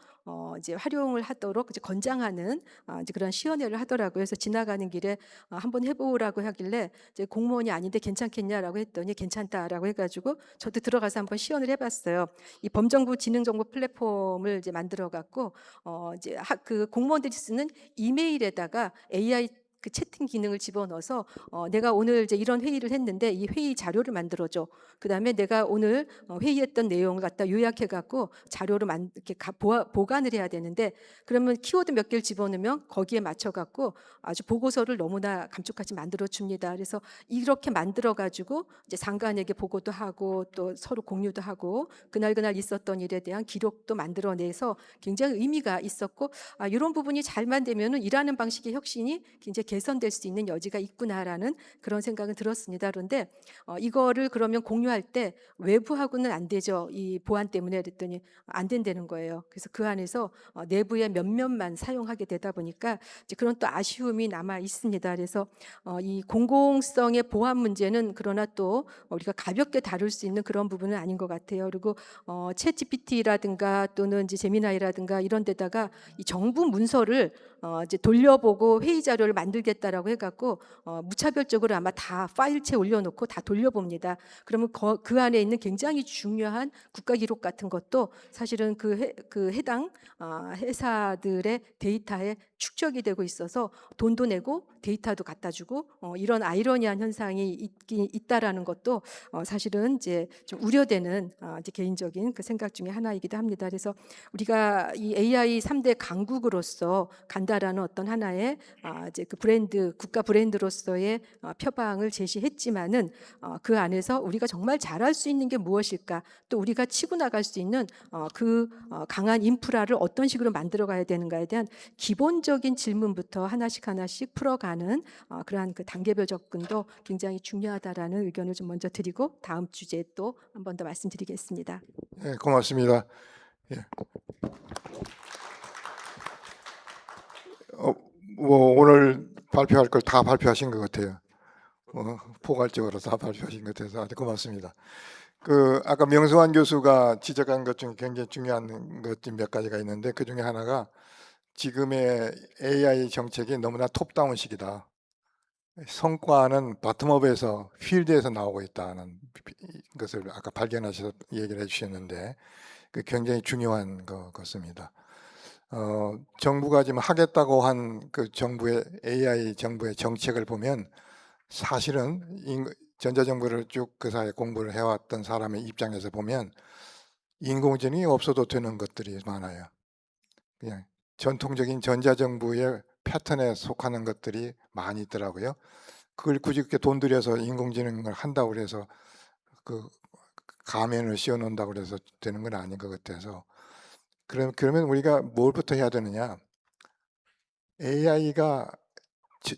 이제 활용을 하도록 이제 권장하는 이제 그런 시연회를 하더라고요. 그래서 지나가는 길에 한번 해보라고 하길래 이제 공무원이 아닌데 괜찮겠냐라고 했더니 괜찮다라고 해가지고 저도 들어가서 한번 시연을 해봤어요. 이 범정부 지능정보 플랫폼을 이제 만들어갖고 이제 그 공무원들이 쓰는 이메일에다가 AI 그 채팅 기능을 집어넣어서 내가 오늘 이제 이런 회의를 했는데 이 회의 자료를 만들어줘. 그다음에 내가 오늘 회의했던 내용을 갖다 요약해 갖고 자료로 이렇게 보관을 해야 되는데 그러면 키워드 몇 개를 집어넣으면 거기에 맞춰 갖고 아주 보고서를 너무나 감쪽같이 만들어 줍니다. 그래서 이렇게 만들어 가지고 이제 상관에게 보고도 하고 또 서로 공유도 하고 그날 있었던 일에 대한 기록도 만들어내서 굉장히 의미가 있었고 이런 부분이 잘만 되면은 일하는 방식의 혁신이 굉장히 개선될 수 있는 여지가 있구나라는 그런 생각은 들었습니다. 그런데 이거를 그러면 공유할 때 외부하고는 안 되죠. 이 보안 때문에 그랬더니 안 된다는 거예요. 그래서 그 안에서 내부의 몇몇만 사용하게 되다 보니까 이제 그런 또 아쉬움이 남아 있습니다. 그래서 이 공공성의 보안 문제는 그러나 또 우리가 가볍게 다룰 수 있는 그런 부분은 아닌 것 같아요. 그리고 챗 GPT라든가 또는 이제 제미나이라든가 이런 데다가 이 정부 문서를 이제 돌려보고 회의 자료를 만들겠다라고 해갖고 무차별적으로 아마 다 파일채 올려놓고 다 돌려봅니다. 그러면 그 안에 있는 굉장히 중요한 국가 기록 같은 것도 사실은 그 해당 회사들의 데이터에 축적이 되고 있어서 돈도 내고 데이터도 갖다 주고 이런 아이러니한 현상이 있다라는 것도 사실은 이제 좀 우려되는 이제 개인적인 그 생각 중에 하나이기도 합니다. 그래서 우리가 이 AI 3대 강국으로서 간다라는 어떤 하나의 이제 그 브랜드 국가 브랜드로서의 표방을 제시했지만은 그 안에서 우리가 정말 잘할 수 있는 게 무엇일까? 또 우리가 치고 나갈 수 있는 그 강한 인프라를 어떤 식으로 만들어 가야 되는가에 대한 기본적인 질문부터 하나씩 풀어가는 그러한 그 단계별 접근도 굉장히 중요하다라는 의견을 좀 먼저 드리고 다음 주제에 또 한 번 더 말씀드리겠습니다. 예, 고맙습니다. 예. 뭐 오늘 발표할 걸 다 발표하신 것 같아요. 포괄적으로 다 발표하신 것 같아서 아주 고맙습니다. 그 아까 명수환 교수가 지적한 것 중에 굉장히 중요한 것 몇 가지가 있는데 그 중에 하나가 지금의 AI 정책이 너무나 톱다운식이다. 성과는 바텀업에서 필드에서 나오고 있다는 것을 아까 발견하셔서 얘기를 해주셨는데 그 굉장히 중요한 것 같습니다. 정부가 지금 하겠다고 한 그 정부의 AI 정부의 정책을 보면 사실은 전자정부를 쭉 그 사이에 공부를 해왔던 사람의 입장에서 보면 인공지능이 없어도 되는 것들이 많아요. 그냥 전통적인 전자정부의 패턴에 속하는 것들이 많이 있더라고요. 그걸 굳이 그렇게 돈 들여서 인공지능을 한다고 그래서 그 가면을 씌워놓는다고 그래서 되는 건 아닌 것 같아서 그러면 우리가 뭘부터 해야 되느냐? AI가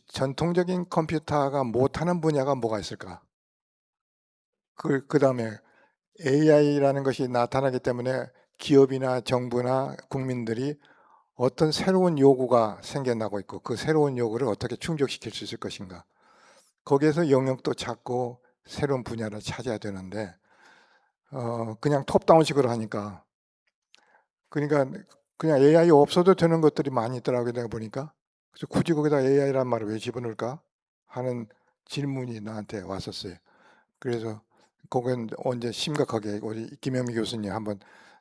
전통적인 컴퓨터가 못하는 분야가 뭐가 있을까? 그 다음에 AI라는 것이 나타나기 때문에 기업이나 정부나 국민들이 어떤 새로운 요구가 생겨나고 있고 그 새로운 요구를 어떻게 충족시킬 수 있을 것인가? 거기에서 영역도 찾고 새로운 분야를 찾아야 되는데 그냥 톱다운식으로 하니까 그러니까 그냥 AI 없어도 되는 것들이 많이 있더라고요. 내가 보니까. 그래서 굳이 거기다 AI란 말을 왜 집어넣을까 하는 질문이 나한테 왔었어요. 그래서 그건 언제 심각하게 우리 김영미 교수님 한번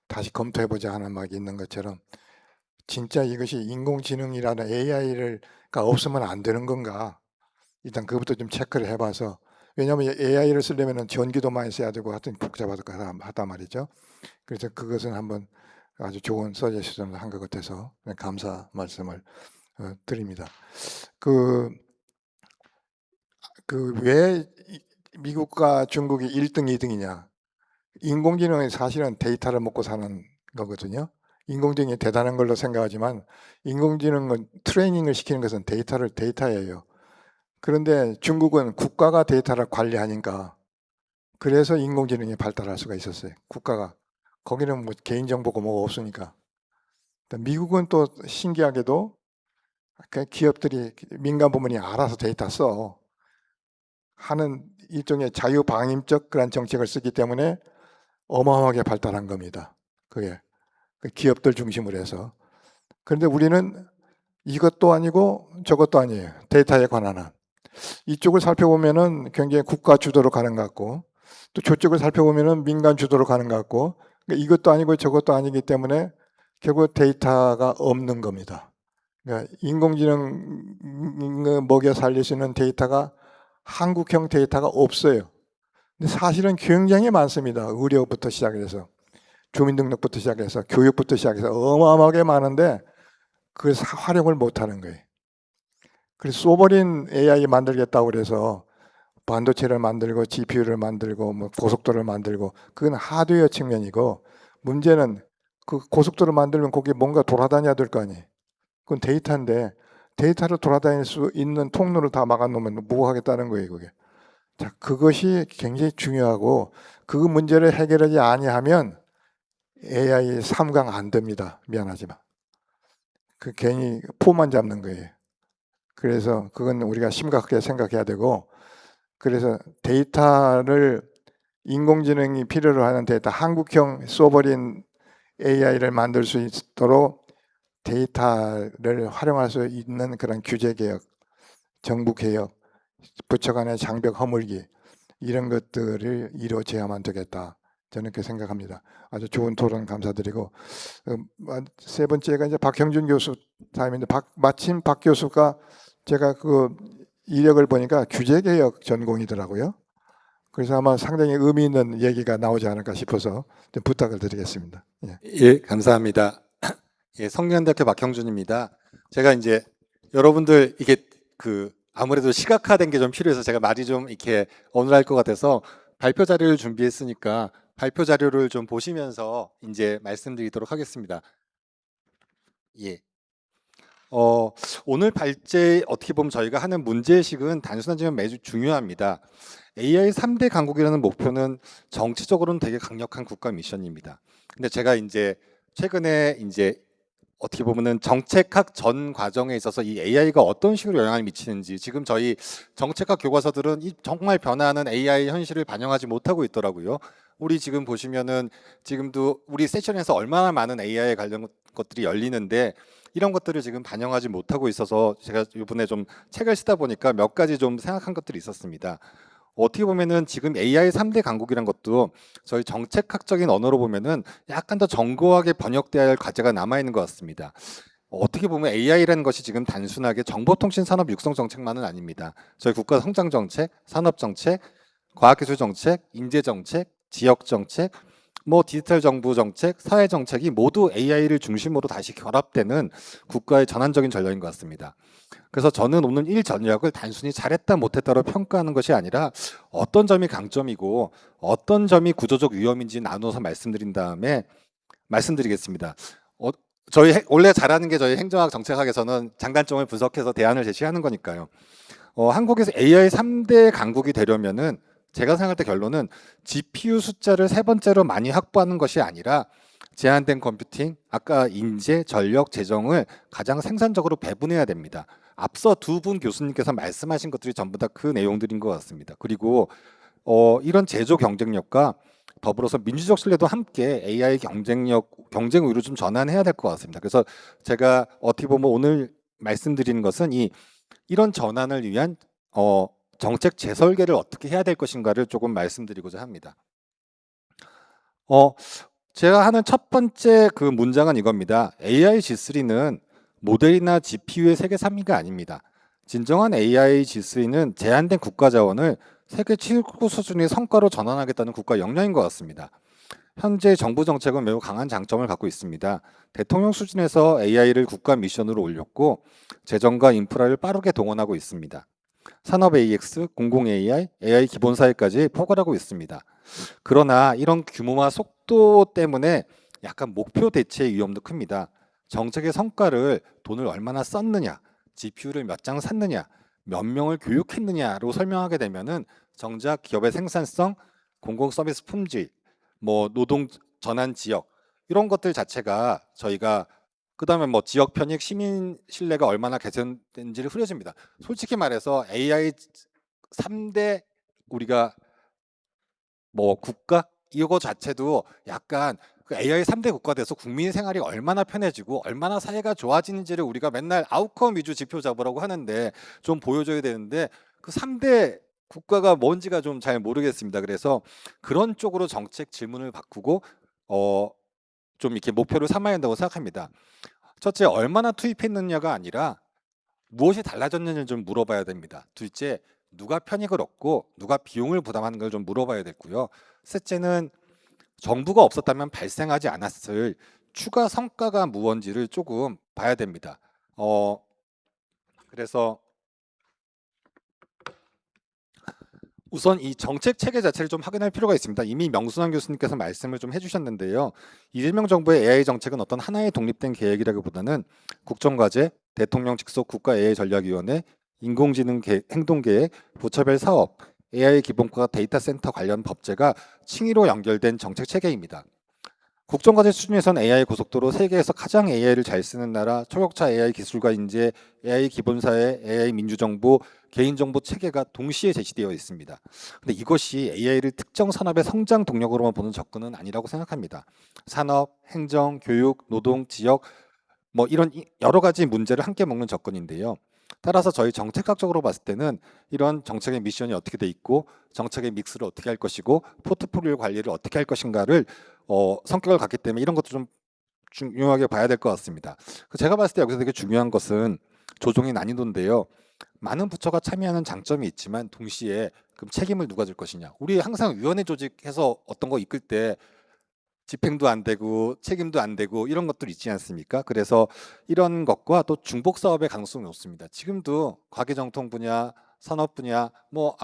다시 검토해보자 하는 말이 있는 것처럼 진짜 이것이 인공지능이라는 AI가 없으면 안 되는 건가? 일단 그것부터 좀 체크를 해봐서 왜냐하면 AI를 쓰려면 전기도 많이 써야 되고 하여튼 복잡하단 말이죠. 그래서 그것은 한번 아주 좋은 서제션을 한 것 같아서 감사 말씀을 드립니다. 왜 미국과 중국이 1등, 2등이냐? 인공지능은 사실은 데이터를 먹고 사는 거거든요. 인공지능이 대단한 걸로 생각하지만 인공지능은 트레이닝을 시키는 것은 데이터예요. 그런데 중국은 국가가 데이터를 관리하니까 그래서 인공지능이 발달할 수가 있었어요. 국가가. 거기는 뭐 개인정보가 뭐가 없으니까. 미국은 또 신기하게도 그 기업들이 민간 부문이 알아서 데이터 써 하는 일종의 자유방임적 그런 정책을 쓰기 때문에 어마어마하게 발달한 겁니다. 그게 그 기업들 중심으로 해서. 그런데 우리는 이것도 아니고 저것도 아니에요. 데이터에 관한 한. 이쪽을 살펴보면은 굉장히 국가 주도로 가는 것 같고, 또 저쪽을 살펴보면은 민간 주도로 가는 것 같고, 그러니까 이것도 아니고 저것도 아니기 때문에 결국 데이터가 없는 겁니다. 그러니까 인공지능 먹여 살릴 수 있는 데이터가 한국형 데이터가 없어요. 근데 사실은 굉장히 많습니다. 의료부터 시작해서 주민등록부터 시작해서 교육부터 시작해서 어마어마하게 많은데 그걸 활용을 못하는 거예요. 그래서 소버린 AI 만들겠다고 그래서 반도체를 만들고 GPU를 만들고 뭐 고속도로를 만들고 그건 하드웨어 측면이고, 문제는 그 고속도로 만들면 거기 뭔가 돌아다녀야 될 거 아니에요. 그건 데이터인데 데이터를 돌아다닐 수 있는 통로를 다 막아놓으면 뭐 하겠다는 거예요, 그게. 자, 그것이 굉장히 중요하고 그 문제를 해결하지 아니하면 AI 3강 안 됩니다. 미안하지만. 그 괜히 포만 잡는 거예요. 그래서 그건 우리가 심각하게 생각해야 되고, 그래서 데이터를 인공지능이 필요로 하는 데이터, 한국형 소버린 AI를 만들 수 있도록 데이터를 활용할 수 있는 그런 규제 개혁, 정부 개혁, 부처 간의 장벽 허물기, 이런 것들을 이루어져야만 되겠다. 저는 그렇게 생각합니다. 아주 좋은 토론 감사드리고, 세 번째가 이제 박형준 교수 타임인데, 마침 박 교수가 제가 그 이력을 보니까 규제 개혁 전공이더라고요. 그래서 아마 상당히 의미 있는 얘기가 나오지 않을까 싶어서 좀 부탁을 드리겠습니다. 예. 예, 감사합니다. 예, 성균관대학교 박형준입니다. 제가 이제 여러분들 이게 그 아무래도 시각화된 게 좀 필요해서 제가 말이 좀 이렇게 어눌할 것 같아서 발표 자료를 준비했으니까 발표 자료를 좀 보시면서 이제 말씀드리도록 하겠습니다. 예. 오늘 발제 어떻게 보면 저희가 하는 문제의식은 단순하지만 매우 중요합니다. AI 3대 강국이라는 목표는 정치적으로는 되게 강력한 국가 미션입니다. 근데 제가 이제 최근에 이제 어떻게 보면은 정책학 전 과정에 있어서 이 AI가 어떤 식으로 영향을 미치는지, 지금 저희 정책학 교과서들은 이 정말 변화하는 AI 현실을 반영하지 못하고 있더라고요. 우리 지금 보시면은 지금도 우리 세션에서 얼마나 많은 AI 관련 것들이 열리는데 이런 것들을 지금 반영하지 못하고 있어서 제가 이번에 좀 책을 쓰다 보니까 몇 가지 좀 생각한 것들이 있었습니다. 어떻게 보면은 지금 AI 3대 강국이란 것도 저희 정책학적인 언어로 보면은 약간 더 정교하게 번역돼야 할 과제가 남아 있는 것 같습니다. 어떻게 보면 AI라는 것이 지금 단순하게 정보통신 산업 육성 정책만은 아닙니다. 저희 국가 성장 정책, 산업 정책, 과학기술 정책, 인재 정책, 지역 정책, 뭐 디지털 정부 정책, 사회 정책이 모두 AI를 중심으로 다시 결합되는 국가의 전환적인 전략인 것 같습니다. 그래서 저는 오늘 일 전략을 단순히 잘했다 못했다로 평가하는 것이 아니라 어떤 점이 강점이고 어떤 점이 구조적 위험인지 나누어서 말씀드린 다음에 말씀드리겠습니다. 원래 잘하는 게 저희 행정학 정책학에서는 장단점을 분석해서 대안을 제시하는 거니까요. 한국에서 AI 3대 강국이 되려면은 제가 생각할 때 결론은 GPU 숫자를 세 번째로 많이 확보하는 것이 아니라 제한된 컴퓨팅, 아까 인재, 전력, 재정을 가장 생산적으로 배분해야 됩니다. 앞서 두 분 교수님께서 말씀하신 것들이 전부 다 그 내용들인 것 같습니다. 그리고 이런 제조 경쟁력과 더불어서 민주적 신뢰도 함께 AI 경쟁 우위로 좀 전환해야 될 것 같습니다. 그래서 제가 어떻게 보면 오늘 말씀드리는 것은 이런 전환을 위한 정책 재설계를 어떻게 해야 될 것인가를 조금 말씀드리고자 합니다. 제가 하는 첫 번째 그 문장은 이겁니다. AI G3는 모델이나 GPU의 세계 3위가 아닙니다. 진정한 AI G3는 제한된 국가 자원을 세계 최고 수준의 성과로 전환하겠다는 국가 역량인 것 같습니다. 현재 정부 정책은 매우 강한 장점을 갖고 있습니다. 대통령 수준에서 AI를 국가 미션으로 올렸고 재정과 인프라를 빠르게 동원하고 있습니다. 산업 AX, 공공 AI, AI 기본 사회까지 포괄하고 있습니다. 그러나 이런 규모와 속도 때문에 약간 목표 대체의 위험도 큽니다. 정책의 성과를 돈을 얼마나 썼느냐, GPU를 몇 장 샀느냐, 몇 명을 교육했느냐로 설명하게 되면은 정작 기업의 생산성, 공공 서비스 품질, 뭐 노동 전환 지역 이런 것들 자체가 저희가 그다음에 뭐 지역 편익, 시민 신뢰가 얼마나 개선된지를 흐려집니다. 솔직히 말해서 AI 3대 우리가 뭐 국가 이거 자체도 약간 그 AI 3대 국가 돼서 국민 생활이 얼마나 편해지고 얼마나 사회가 좋아지는지를 우리가 맨날 아웃컴 위주 지표 잡으라고 하는데 좀 보여줘야 되는데 그 3대 국가가 뭔지가 좀 잘 모르겠습니다. 그래서 그런 쪽으로 정책 질문을 바꾸고 좀 이렇게 목표를 삼아야 한다고 생각합니다. 첫째, 얼마나 투입했느냐가 아니라 무엇이 달라졌는지를 좀 물어봐야 됩니다. 둘째, 누가 편익을 얻고 누가 비용을 부담하는 걸 좀 물어봐야 되고요. 셋째는 정부가 없었다면 발생하지 않았을 추가 성과가 무언지를 조금 봐야 됩니다. 그래서 우선 이 정책 체계 자체를 좀 확인할 필요가 있습니다. 이미 명순환 교수님께서 말씀을 좀 해주셨는데요. 이재명 정부의 AI 정책은 어떤 하나의 독립된 계획이라기보다는 국정과제, 대통령 직속 국가 AI 전략위원회, 인공지능 행동계획, 부처별 사업, AI 기본과 데이터 센터 관련 법제가 층위로 연결된 정책 체계입니다. 국정과제 수준에선 AI 고속도로 세계에서 가장 AI를 잘 쓰는 나라, 초격차 AI 기술과 인재, AI 기본사회, AI 민주정부, 개인정보 체계가 동시에 제시되어 있습니다. 근데 이것이 AI를 특정 산업의 성장 동력으로만 보는 접근은 아니라고 생각합니다. 산업, 행정, 교육, 노동, 지역 뭐 이런 여러 가지 문제를 함께 먹는 접근인데요. 따라서 저희 정책학적으로 봤을 때는 이런 정책의 미션이 어떻게 돼 있고 정책의 믹스를 어떻게 할 것이고 포트폴리오 관리를 어떻게 할 것인가를 성격을 갖기 때문에 이런 것도 좀 중요하게 봐야 될 것 같습니다. 제가 봤을 때 여기서 되게 중요한 것은 조정의 난이도인데요. 많은 부처가 참여하는 장점이 있지만 동시에 그럼 책임을 누가 질 것이냐. 우리 항상 위원회 조직해서 어떤 거 이끌 때 집행도 안 되고 책임도 안 되고 이런 것들 있지 않습니까? 그래서 이런 것과 또 중복 사업의 가능성이 높습니다. 지금도 과기정통 분야, 산업 분야, 뭐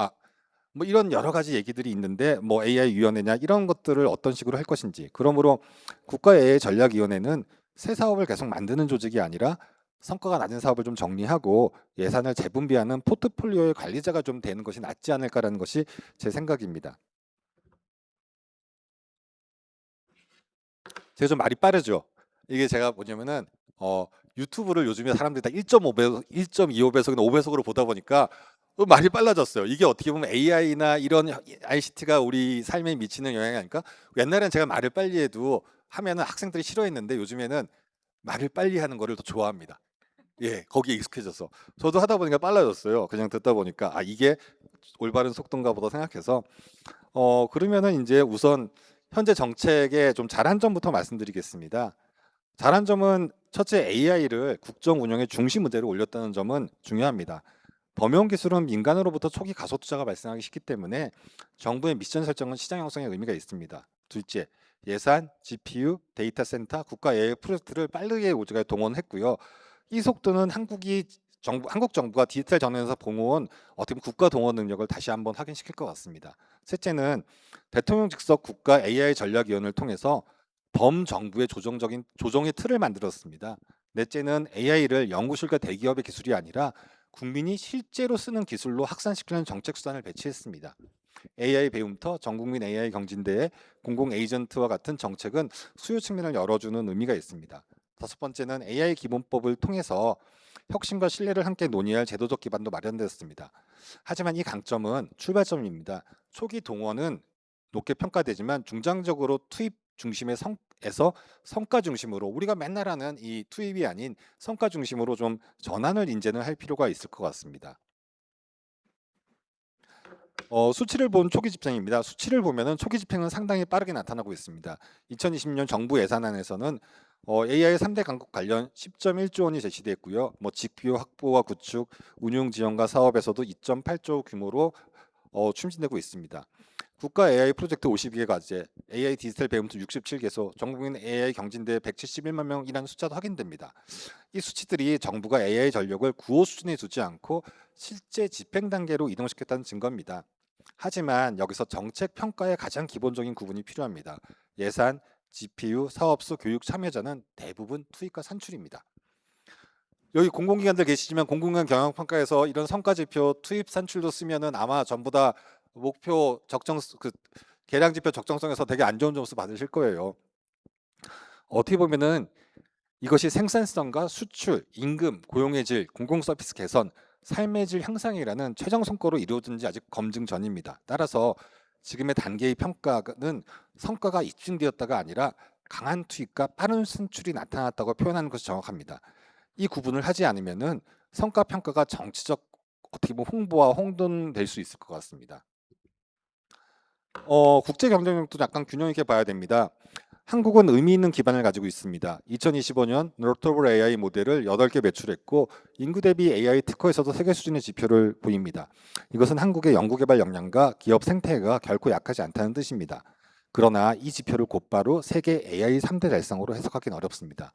이런 여러 가지 얘기들이 있는데 뭐 AI 위원회냐 이런 것들을 어떤 식으로 할 것인지. 그러므로 국가 AI 전략위원회는 새 사업을 계속 만드는 조직이 아니라 성과가 낮은 사업을 좀 정리하고 예산을 재분배하는 포트폴리오의 관리자가 좀 되는 것이 낫지 않을까라는 것이 제 생각입니다. 제가 좀 말이 빠르죠. 이게 제가 뭐냐면은 유튜브를 요즘에 사람들이 다 1.5배속, 1.25배속이나 5배속으로 보다 보니까 말이 빨라졌어요. 이게 어떻게 보면 AI나 이런 ICT가 우리 삶에 미치는 영향이 아닐까? 옛날엔 제가 말을 빨리 해도 하면은 학생들이 싫어했는데 요즘에는 말을 빨리 하는 거를 더 좋아합니다. 예, 거기에 익숙해져서 저도 하다 보니까 빨라졌어요. 그냥 듣다 보니까 이게 올바른 속도인가 보다 생각해서 그러면은 이제 우선 현재 정책의 좀 잘한 점부터 말씀드리겠습니다. 잘한 점은 첫째 AI를 국정 운영의 중심 무대로 올렸다는 점은 중요합니다. 범용 기술은 민간으로부터 초기 가속 투자가 발생하기 쉽기 때문에 정부의 미션 설정은 시장 형성에 의미가 있습니다. 둘째, 예산, GPU, 데이터 센터, 국가 AI 프로젝트를 빠르게 오지게 동원했고요. 이 속도는 한국 정부가 디지털 전환에서 봉온 어떻게 보면 국가 동원 능력을 다시 한번 확인시킬 것 같습니다. 셋째는 대통령 직속 국가 AI 전략위원회를 통해서 범정부의 조정의 틀을 만들었습니다. 넷째는 AI를 연구실과 대기업의 기술이 아니라 국민이 실제로 쓰는 기술로 확산시키는 정책 수단을 배치했습니다. AI 배움터, 전국민 AI 경진대회, 공공 에이전트와 같은 정책은 수요 측면을 열어주는 의미가 있습니다. 다섯 번째는 AI 기본법을 통해서 혁신과 신뢰를 함께 논의할 제도적 기반도 마련되었습니다. 하지만 이 강점은 출발점입니다. 초기 동원은 높게 평가되지만 중장적으로 투입 중심의 에서 성과 중심으로 우리가 맨날 하는 이 투입이 아닌 성과 중심으로 좀 전환을 이제는 할 필요가 있을 것 같습니다. 수치를 본 초기 집행입니다. 수치를 보면은 초기 집행은 상당히 빠르게 나타나고 있습니다. 2020년 정부 예산안에서는 AI 3대 강국 관련 10.1조 원이 제시됐고요. 뭐 GPU 확보와 구축, 운용 지원과 사업에서도 2.8조 규모로 추진되고 있습니다. 국가 AI 프로젝트 52개 과제, AI 디지털 배움터 67개소, 전국민 AI 경진대 171만 명이라는 숫자도 확인됩니다. 이 수치들이 정부가 AI 전력을 구호 수준에 두지 않고 실제 집행 단계로 이동시켰다는 증거입니다. 하지만 여기서 정책 평가의 가장 기본적인 구분이 필요합니다. 예산, GPU, 사업수, 교육 참여자는 대부분 투입과 산출입니다. 여기 공공기관들 계시지만 공공기관 경영평가에서 이런 성과지표 투입 산출도 쓰면은 아마 전부 다 목표 계량지표 적정성에서 되게 안 좋은 점수 받으실 거예요. 어떻게 보면은 이것이 생산성과 수출, 임금, 고용의 질, 공공 서비스 개선, 삶의 질 향상이라는 최종 성과로 이루어진지 아직 검증 전입니다. 따라서 지금의 단계의 평가는 성과가 입증되었다가 아니라 강한 투입과 빠른 순출이 나타났다고 표현하는 것이 정확합니다. 이 구분을 하지 않으면은 성과 평가가 정치적 어떻게 보면 홍보와 혼돈될 수 있을 것 같습니다. 국제 경쟁력도 약간 균형 있게 봐야 됩니다. 한국은 의미 있는 기반을 가지고 있습니다. 2025년 노트블 AI 모델을 8개 매출했고 인구 대비 AI 특허에서도 세계 수준의 지표를 보입니다. 이것은 한국의 연구개발 역량과 기업 생태계가 결코 약하지 않다는 뜻입니다. 그러나 이 지표를 곧바로 세계 AI 3대 달성으로 해석하기는 어렵습니다.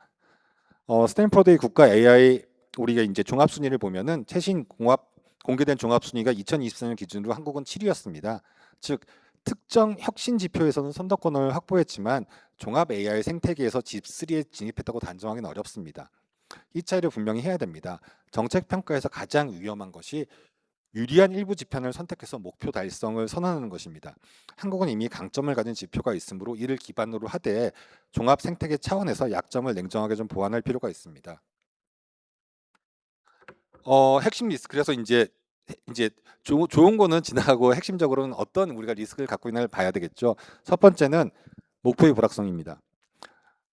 스탠퍼드의 국가 AI 우리가 이제 종합 순위를 보면은 최신 공개된 종합 순위가 2024년 기준으로 한국은 7위였습니다. 즉 특정 혁신 지표에서는 선도권을 확보했지만 종합 AI 생태계에서 집3에 진입했다고 단정하기는 어렵습니다. 이 차이를 분명히 해야 됩니다. 정책 평가에서 가장 위험한 것이 유리한 일부 지편을 선택해서 목표 달성을 선언하는 것입니다. 한국은 이미 강점을 가진 지표가 있으므로 이를 기반으로 하되 종합 생태계 차원에서 약점을 냉정하게 좀 보완할 필요가 있습니다. 핵심 리스크 그래서 이제 좋은 거는 지나가고 핵심적으로는 어떤 우리가 리스크를 갖고 있나를 봐야 되겠죠. 첫 번째는 목표의 불확성입니다.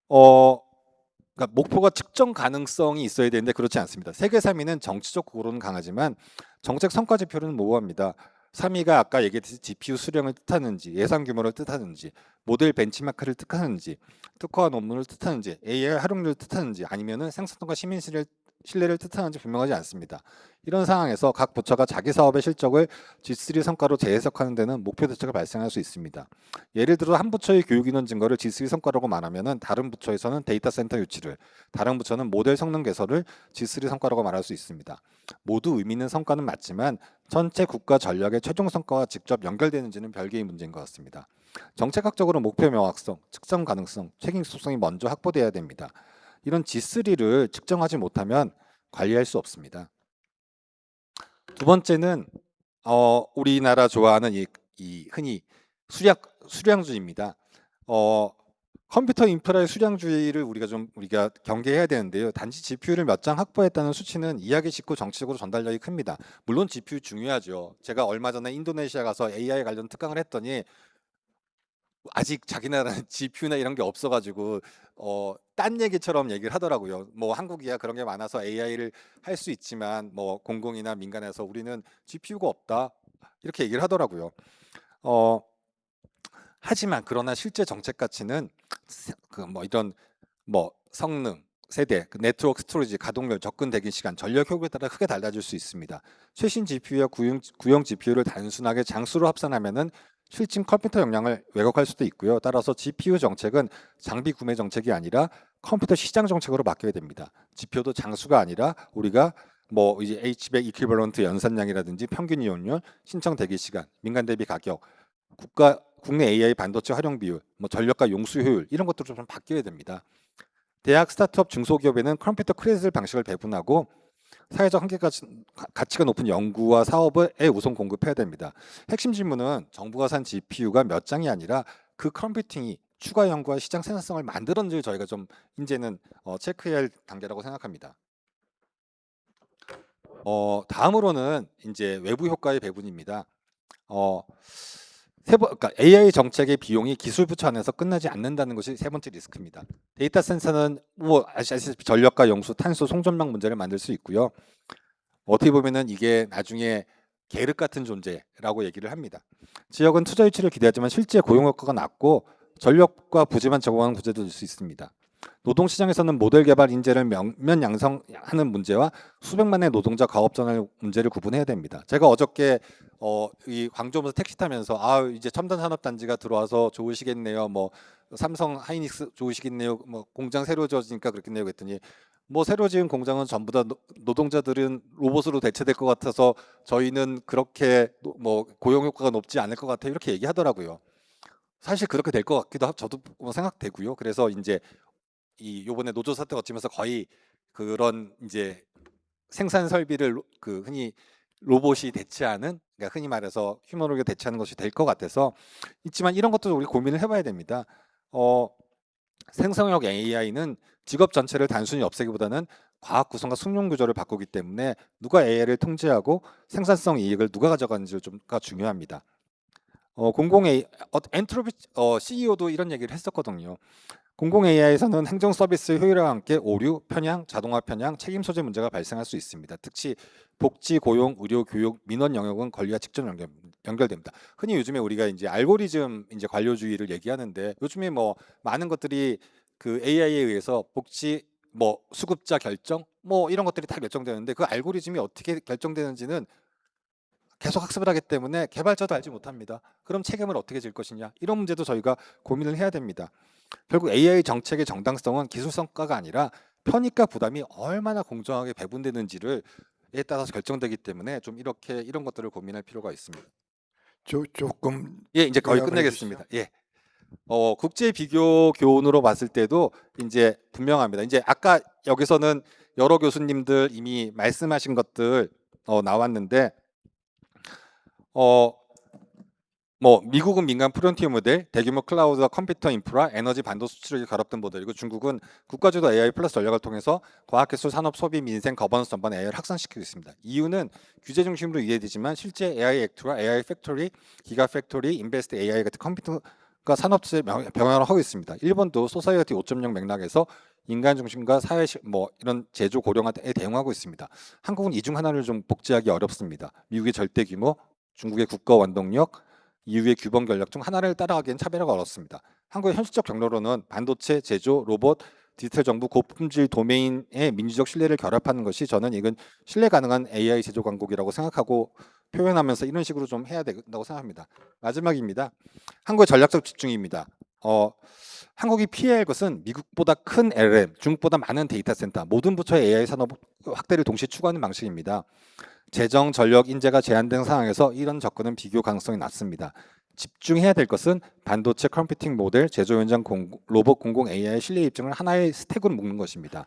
그러니까 목표가 측정 가능성이 있어야 되는데 그렇지 않습니다. 세계 3위는 정치적 구호로는 강하지만 정책 성과 지표는 모호합니다. 3위가 아까 얘기했듯이 GPU 수량을 뜻하는지, 예산 규모를 뜻하는지, 모델 벤치마크를 뜻하는지, 특허와 논문을 뜻하는지, AI 활용률을 뜻하는지, 아니면은 생산성과 시민 신뢰를 뜻하는지 분명하지 않습니다. 이런 상황에서 각 부처가 자기 사업의 실적을 G3 성과로 재해석하는 데는 목표 대책을 발생할 수 있습니다. 예를 들어 한 부처의 교육인원 증거를 G3 성과라고 말하면은 다른 부처에서는 데이터 센터 유치를, 다른 부처는 모델 성능 개선을 G3 성과라고 말할 수 있습니다. 모두 의미 있는 성과는 맞지만 전체 국가 전략의 최종 성과와 직접 연결되는지는 별개의 문제인 것 같습니다. 정책학적으로 목표 명확성, 측정 가능성, 책임 속성이 먼저 확보돼야 됩니다. 이런 G3를 측정하지 못하면 관리할 수 없습니다. 두 번째는 우리나라 좋아하는 이 흔히 수량주의입니다. 컴퓨터 인프라의 수량주의를 우리가 경계해야 되는데요. 단지 GPU를 몇 장 확보했다는 수치는 이해하기 쉽고 정치적으로 전달력이 큽니다. 물론 GPU 중요하죠. 제가 얼마 전에 인도네시아 가서 AI 관련 특강을 했더니 아직 자기 나라는 GPU나 이런 게 없어가지고 딴 얘기처럼 얘기를 하더라고요. 뭐 한국이야 그런 게 많아서 AI를 할 수 있지만 뭐 공공이나 민간에서 우리는 GPU가 없다 이렇게 얘기를 하더라고요. 하지만 그러나 실제 정책 가치는 이런 성능, 세대, 네트워크 스토리지, 가동률, 접근 대기 시간, 전력 효율에 따라 크게 달라질 수 있습니다. 최신 GPU와 구형 GPU를 단순하게 장수로 합산하면은 실증 컴퓨터 역량을 왜곡할 수도 있고요. 따라서 GPU 정책은 장비 구매 정책이 아니라 컴퓨터 시장 정책으로 바뀌어야 됩니다. GPU도 장수가 아니라 우리가 이제 H100 이퀴벌런트 연산량이라든지 평균 이용률, 신청 대기 시간, 민간 대비 가격, 국내 AI 반도체 활용 비율, 전력과 용수 효율 이런 것들도 좀 바뀌어야 됩니다. 대학, 스타트업, 중소기업에는 컴퓨터 크레딧 방식을 배분하고 사회적 가치가 높은 연구와 사업에 우선 공급해야 됩니다. 핵심 질문은 정부가 산 GPU가 몇 장이 아니라 그 컴퓨팅이 추가 연구와 시장 생산성을 만들었는지 저희가 좀 이제는 체크해야 할 단계라고 생각합니다. 다음으로는 이제 외부 효과의 배분입니다. 그러니까 AI 정책의 비용이 기술 부처 안에서 끝나지 않는다는 것이 세 번째 리스크입니다. 데이터 센서는 아시다시피 전력과 용수, 탄소, 송전망 문제를 만들 수 있고요. 어떻게 보면은 이게 나중에 계륵 같은 존재라고 얘기를 합니다. 지역은 투자 유치를 기대하지만 실제 고용 효과가 낮고 전력과 부지만 제공하는 구조도 될 수 있습니다. 노동시장에서는 모델 개발 인재를 명면 양성하는 문제와 수백만의 노동자 가업 전환 문제를 구분해야 됩니다. 제가 어저께 이 광주에서 택시 타면서 이제 첨단 산업 단지가 들어와서 좋으시겠네요. 삼성 하이닉스 좋으시겠네요. 공장 새로 지어지니까 그렇겠네요. 그랬더니 새로 지은 공장은 전부 다 노동자들은 로봇으로 대체될 것 같아서 저희는 그렇게 고용 효과가 높지 않을 것 같아요. 이렇게 얘기하더라고요. 사실 그렇게 될 것 같기도 하고 저도 생각되고요. 그래서 이제 요번에 노조 사태 거치면서 거의 그런 이제 생산 설비를 흔히 로봇이 대체하는, 그러니까 흔히 말해서 휴머노이드가 대체하는 것이 될 것 같아서 있지만 이런 것도 우리 고민을 해봐야 됩니다. 생성형 AI는 직업 전체를 단순히 없애기보다는 과학 구성과 숙련 구조를 바꾸기 때문에 누가 AI를 통제하고 생산성 이익을 누가 가져가는지 좀가 중요합니다. 공공 AI 엔트로피 CEO도 이런 얘기를 했었거든요. 공공 AI에서는 행정 서비스 효율화와 함께 오류, 편향, 자동화 편향, 책임 소재 문제가 발생할 수 있습니다. 특히 복지, 고용, 의료, 교육, 민원 영역은 권리와 직접 연결됩니다. 흔히 요즘에 우리가 이제 알고리즘 이제 관료주의를 얘기하는데 요즘에 뭐 많은 것들이 그 AI에 의해서 복지 뭐 수급자 결정 뭐 이런 것들이 다 결정되는데 그 알고리즘이 어떻게 결정되는지는 계속 학습을 하기 때문에 개발자도 알지 못합니다. 그럼 책임을 어떻게 질 것이냐 이런 문제도 저희가 고민을 해야 됩니다. 결국 AI 정책의 정당성은 기술 성과가 아니라 편익과 부담이 얼마나 공정하게 배분되는지를 에 따라서 결정되기 때문에 좀 이렇게 이런 것들을 고민할 필요가 있습니다. 조금 예, 이제 거의 요약을 끝내겠습니다. 예. 국제 비교 교훈으로 봤을 때도 이제 분명합니다. 이제 아까 여기서는 여러 교수님들 이미 말씀하신 것들 나왔는데 뭐 미국은 민간 프론티어 모델, 대규모 클라우드와 컴퓨터 인프라, 에너지 반도 수출이 결합된 모델이고 중국은 국가주도 AI 플러스 전략을 통해서 과학기술, 산업, 소비, 민생, 거버넌스 전반 AI를 확산시키고 있습니다. 이유는 규제 중심으로 이해되지만 실제 AI 액트와 AI 팩토리, 기가 팩토리, 인베스트 AI 같은 컴퓨터가 산업체에 병행을 하고 있습니다. 일본도 소사이어티 5.0 맥락에서 인간 중심과 사회 뭐 이런 제조 고령화에 대응하고 있습니다. 한국은 이 중 하나를 좀 복제하기 어렵습니다. 미국의 절대 규모, 중국의 국가 원동력, 이후의 규범 전략 중 하나를 따라가기엔 차별화가 어렵습니다. 한국의 현실적 경로로는 반도체, 제조, 로봇, 디지털 정부, 고품질 도메인의 민주적 신뢰를 결합하는 것이 저는 이건 신뢰 가능한 AI 제조 강국이라고 생각하고 표현하면서 이런 식으로 좀 해야 된다고 생각합니다. 마지막입니다. 한국의 전략적 집중입니다. 한국이 피해야 할 것은 미국보다 큰 LLM, 중국보다 많은 데이터 센터, 모든 부처의 AI 산업 확대를 동시에 추구하는 방식입니다. 재정, 전력, 인재가 제한된 상황에서 이런 접근은 비교 가능성이 낮습니다. 집중해야 될 것은 반도체 컴퓨팅 모델, 제조 현장 로봇 공공 AI 신뢰 입증을 하나의 스택으로 묶는 것입니다.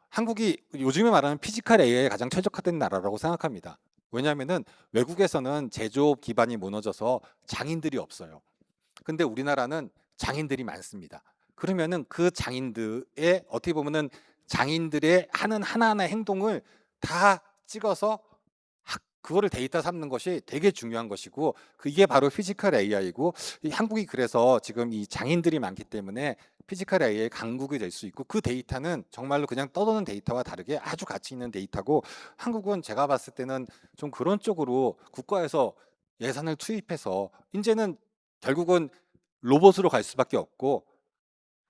한국이 요즘에 말하는 피지컬 AI에 가장 최적화된 나라라고 생각합니다. 왜냐하면은 외국에서는 제조업 기반이 무너져서 장인들이 없어요. 근데 우리나라는 장인들이 많습니다. 그러면은 그 장인들의 어떻게 보면은 장인들의 하는 하나하나의 행동을 다 찍어서 그거를 데이터 삼는 것이 되게 중요한 것이고 이게 바로 피지컬 AI이고 한국이 그래서 지금 이 장인들이 많기 때문에 피지컬 AI 강국이 될 수 있고 그 데이터는 정말로 그냥 떠도는 데이터와 다르게 아주 가치 있는 데이터고 한국은 제가 봤을 때는 좀 그런 쪽으로 국가에서 예산을 투입해서 이제는 결국은 로봇으로 갈 수밖에 없고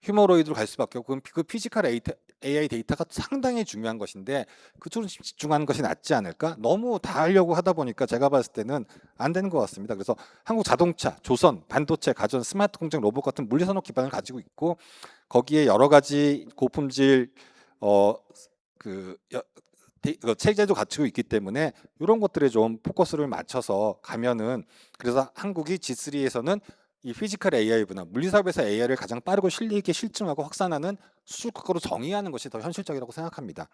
휴머로이드로 갈 수밖에 없고 그 피지컬 AI 데이터가 상당히 중요한 것인데 그쪽으로 집중하는 것이 낫지 않을까? 너무 다 하려고 하다 보니까 제가 봤을 때는 안 되는 것 같습니다. 그래서 한국 자동차, 조선, 반도체, 가전, 스마트 공장, 로봇 같은 물리산업 기반을 가지고 있고 거기에 여러 가지 고품질 체제도 갖추고 있기 때문에 이런 것들에 좀 포커스를 맞춰서 가면은 그래서 한국이 G3에서는 이 피지컬 AI보다 물리사업에서 AI를 가장 빠르고 실리 있게 실증하고 확산하는 수출 국가로 정의하는 것이 더 현실적이라고 생각합니다.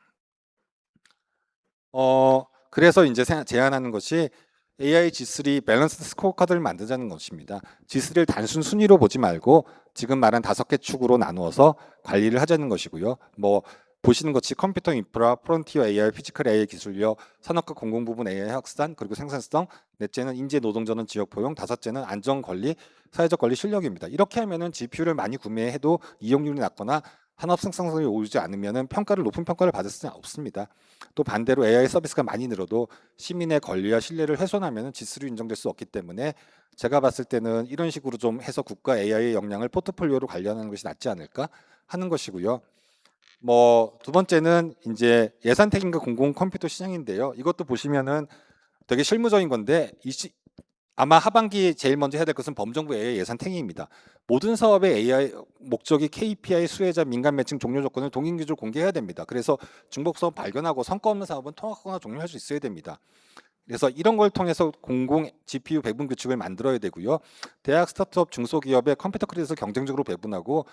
그래서 이제 제안하는 것이 AI G3 밸런스 스코어카드를 만들자는 것입니다. G3를 단순 순위로 보지 말고 지금 말한 5개 축으로 나누어서 관리를 하자는 것이고요. 뭐 보시는 것이 컴퓨터 인프라, 프론티어 AI, 피지컬 AI 기술력, 산업과 공공부문 AI 확산, 그리고 생산성, 넷째는 인재 노동자는 지역 포용, 다섯째는 안전 권리, 사회적 권리 실력입니다. 이렇게 하면은 GPU를 많이 구매해도 이용률이 낮거나 산업 생산성이 오르지 않으면은 높은 평가를 받을 수는 없습니다. 또 반대로 AI 서비스가 많이 늘어도 시민의 권리와 신뢰를 훼손하면은 G3로 인정될 수 없기 때문에 제가 봤을 때는 이런 식으로 좀 해서 국가 AI의 역량을 포트폴리오로 관리하는 것이 낫지 않을까 하는 것이고요. 뭐 두 번째는 이제 예산택임과 공공 컴퓨터 시장인데요. 이것도 보시면은 되게 실무적인 건데 아마 하반기에 제일 먼저 해야 될 것은 범정부 AI 예산택임입니다. 모든 사업의 AI 목적이 KPI 수혜자 민간 매칭 종료 조건을 동인 기준으로 공개해야 됩니다. 그래서 중복사업 발견하고 성과 없는 사업은 통합하거나 종료할 수 있어야 됩니다. 그래서 이런 걸 통해서 공공 GPU 배분 규칙을 만들어야 되고요. 대학 스타트업 중소기업의 컴퓨터 크레딧을 경쟁적으로 배분하고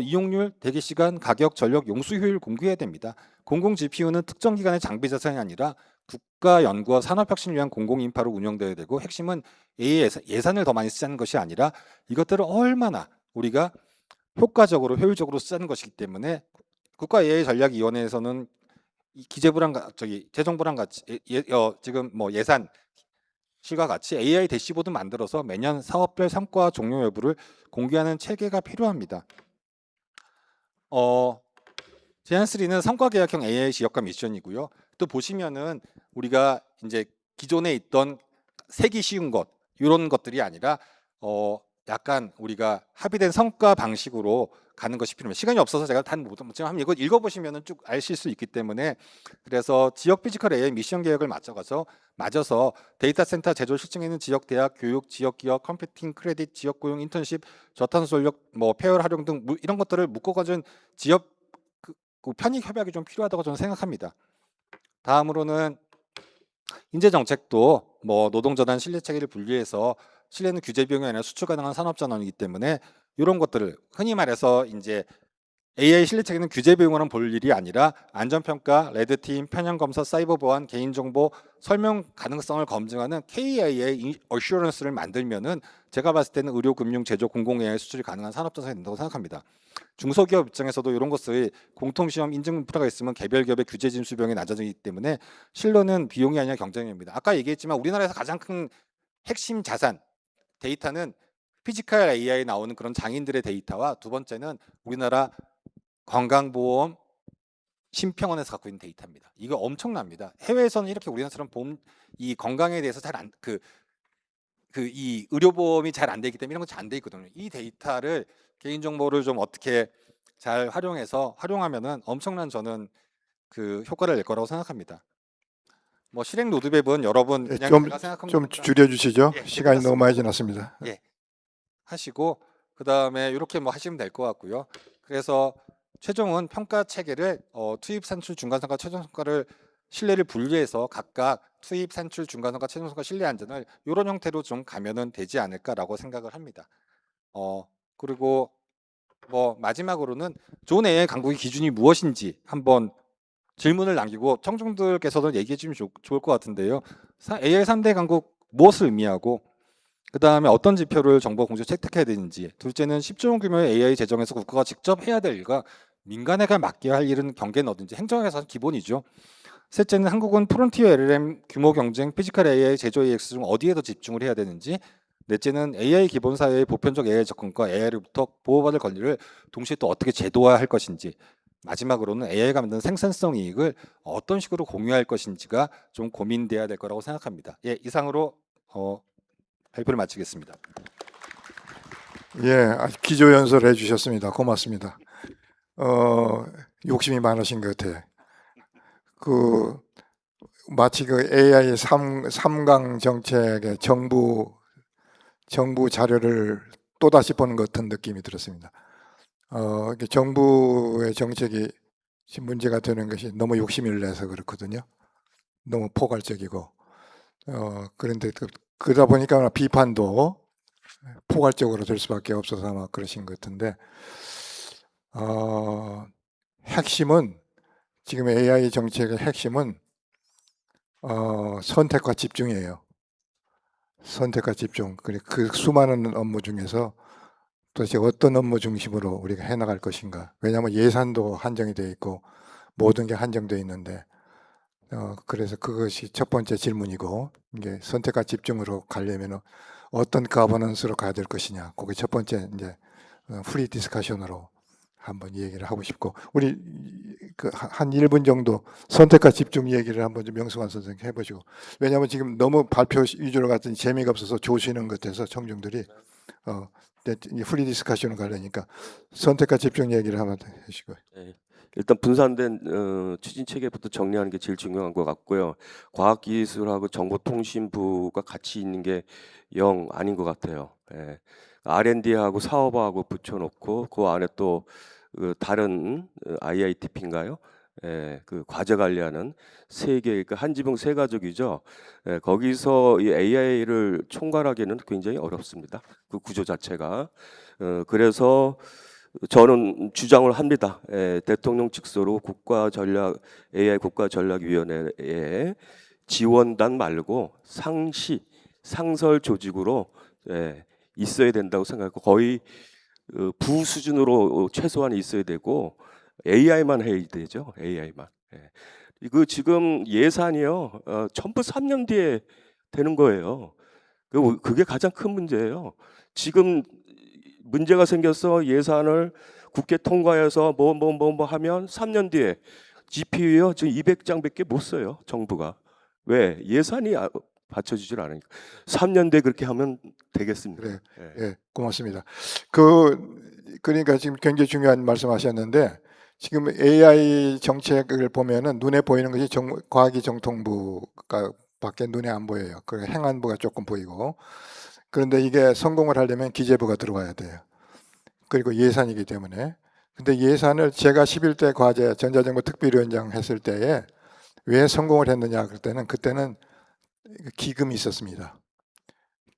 이용률, 대기시간, 가격, 전력, 용수 효율 공개해야 됩니다. 공공 GPU는 특정 기관의 장비 자산이 아니라 국가 연구와 산업 혁신을 위한 공공 인파로 운영되어야 되고 핵심은 예산을 더 많이 쓰자는 것이 아니라 이것들을 얼마나 우리가 효과적으로 효율적으로 쓰자는 것이기 때문에 국가 AI 전략위원회에서는 이 기재부랑 재정부랑 같이 지금 뭐 예산 실과 같이 AI 대시보드 만들어서 매년 사업별 성과 종료 여부를 공개하는 체계가 필요합니다. 제안3는 성과 계약형 AI 지역화 미션이고요. 또 보시면은 우리가 이제 기존에 있던 세기 쉬운 것 이런 것들이 아니라 약간 우리가 합의된 성과 방식으로 가는 것이 필요합니다. 시간이 없어서 제가 못지만 한번 이거 읽어보시면은 쭉 아실 수 있기 때문에 그래서 지역 피지컬 AI 미션 계획을 맞춰서 데이터 센터 제조 실증에 있는 지역 대학, 교육, 지역 기업, 컴퓨팅 크레딧, 지역 고용, 인턴십, 저탄소 전력, 뭐 폐열 활용 등 이런 것들을 묶어가진 지역 그 편익 협약이 좀 필요하다고 저는 생각합니다. 다음으로는 인재 정책도 뭐 노동전환 신뢰 체계를 분리해서 신뢰는 규제 비용이 아니라 수출 가능한 산업 전환이기 때문에 이런 것들을 흔히 말해서 이제 AI 신뢰 체계는 규제 비용으로는 볼 일이 아니라 안전평가, 레드팀, 편향 검사, 사이버 보안, 개인정보 설명 가능성을 검증하는 KIA 어슈런스를 만들면은 제가 봤을 때는 의료, 금융, 제조, 공공 AI 수출이 가능한 산업 전환이 된다고 생각합니다. 중소기업 입장에서도 이런 것을 공통시험 인증 인프라가 있으면 개별 기업의 규제 진수 비용이 낮아지기 때문에 실로는 비용이 아니라 경쟁력입니다. 아까 얘기했지만 우리나라에서 가장 큰 핵심 자산 데이터는 피지컬 AI에 나오는 그런 장인들의 데이터와 두 번째는 우리나라 건강보험 심평원에서 갖고 있는 데이터입니다. 이거 엄청납니다. 해외에서는 이렇게 우리나라처럼 이 건강에 대해서 잘 안 이 의료보험이 잘 안 되기 때문에 이런 거 잘 안 돼 있거든요. 이 데이터를 개인정보를 좀 어떻게 잘 활용하면은 엄청난 저는 그 효과를 낼 거라고 생각합니다. 뭐 실행 로드맵은 여러분 예, 그냥 제가 생각한 좀 거니까 줄여주시죠. 예, 시간이 너무 끝났습니다. 많이 지났습니다. 예. 하시고 그 다음에 이렇게 뭐 하시면 될 것 같고요. 그래서 최종은 평가 체계를 투입, 산출, 중간성과, 최종성과를 신뢰를 분리해서 각각 투입, 산출, 중간성과, 최종성과 신뢰 안전을 이런 형태로 좀 가면은 되지 않을까라고 생각을 합니다. 그리고 뭐 마지막으로는 좋은 AI 강국의 기준이 무엇인지 한번 질문을 남기고 청중들께서도 얘기해 주시면 좋을 것 같은데요. AI 3대 강국 무엇을 의미하고 그 다음에 어떤 지표를 정보 공시에 채택해야 되는지, 둘째는 10조 원 규모의 AI 재정에서 국가가 직접 해야 될 일과 민간에게 맡겨야 할 일은 경계는 어딘지 행정에서는 기본이죠. 셋째는 한국은 프론티어 LLM 규모 경쟁, 피지컬 AI, 제조 AX 중 어디에 더 집중을 해야 되는지, 넷째는 AI 기본 사회의 보편적 AI 접근과 AI로부터 보호받을 권리를 동시에 또 어떻게 제도화할 것인지, 마지막으로는 AI가 만드는 생산성 이익을 어떤 식으로 공유할 것인지가 좀 고민돼야 될 거라고 생각합니다. 예, 이상으로 발표를 마치겠습니다. 예, 아주 기조연설 해주셨습니다. 고맙습니다. 욕심이 많으신 것 같아요. 마치 AI 3강 정책의 정부 자료를 또다시 보는 것 같은 느낌이 들었습니다. 정부의 정책이 지금 문제가 되는 것이 너무 욕심을 내서 그렇거든요. 너무 포괄적이고 그런데 그러다 보니까 비판도 포괄적으로 될 수밖에 없어서 아마 그러신 것 같은데 핵심은 지금 AI 정책의 핵심은 선택과 집중이에요. 선택과 집중. 그 수많은 업무 중에서 도대체 어떤 업무 중심으로 우리가 해나갈 것인가. 왜냐하면 예산도 한정이 되어 있고 모든 게 한정되어 있는데 그래서 그것이 첫 번째 질문이고 이게 선택과 집중으로 가려면 어떤 가버넌스로 가야 될 것이냐. 그게 첫 번째 이제 프리 디스커션으로 한번 얘기를 하고 싶고 우리 한 1분 정도 선택과 집중 얘기를 한번 좀 명승환 선생님 해보시고 왜냐하면 지금 너무 발표 위주로 갔더니 재미가 없어서 조시는 것 같아서 청중들이 프리 디스커션을 가려니까 선택과 집중 얘기를 한번 해주시고. 네. 일단 분산된 추진 체계부터 정리하는 게 제일 중요한 것 같고요. 과학기술하고 정보통신부가 같이 있는 게 영 아닌 것 같아요. 예. R&D하고 사업하고 붙여놓고 그 안에 또 다른 IITP인가요? 예, 그 과제 관리하는 세 개, 그러니까 한 지붕 세 가족이죠. 예, 거기서 이 AI를 총괄하기는 굉장히 어렵습니다. 그 구조 자체가. 그래서 저는 주장을 합니다. 대통령 직서로 AI 국가전략위원회에 지원단 말고 상설 조직으로 있어야 된다고 생각하고 거의 부 수준으로 최소한 있어야 되고 AI만 해야 되죠. AI만. 예. 이거 지금 예산이요. 전부 3년 뒤에 되는 거예요. 그게 가장 큰 문제예요. 지금 문제가 생겨서 예산을 국회 통과해서 뭐 하면 3년 뒤에 GPU요. 지금 200장밖에 못 써요. 정부가. 왜? 예산이 받쳐주질 않으니까. 3년 뒤에 그렇게 하면 되겠습니다. 그래. 예. 예, 고맙습니다. 그러니까 지금 굉장히 중요한 말씀하셨는데 지금 AI 정책을 보면은 눈에 보이는 것이 과학기정통부가 밖에 눈에 안 보여요. 그 행안부가 조금 보이고. 그런데 이게 성공을 하려면 기재부가 들어와야 돼요. 그리고 예산이기 때문에. 근데 예산을 제가 11대 과제 전자정부 특별위원장 했을 때에 왜 성공을 했느냐 그때는 기금이 있었습니다.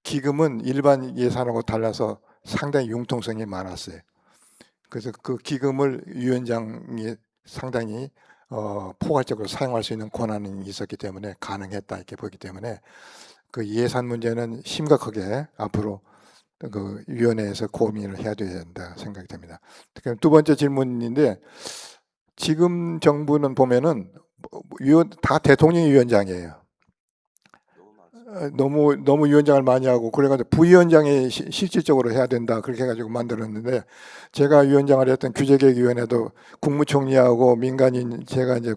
기금은 일반 예산하고 달라서 상당히 융통성이 많았어요. 그래서 그 기금을 위원장이 상당히 포괄적으로 사용할 수 있는 권한이 있었기 때문에 가능했다 이렇게 보기 때문에 그 예산 문제는 심각하게 앞으로 그 위원회에서 고민을 해야 된다 생각이 됩니다. 두 번째 질문인데 지금 정부는 보면은 다 대통령이 위원장이에요. 너무 위원장을 많이 하고 그래가지고 부위원장이 실질적으로 해야 된다 그렇게 해가지고 만들었는데 제가 위원장을 했던 규제개혁위원회도 국무총리하고 민간인 제가 이제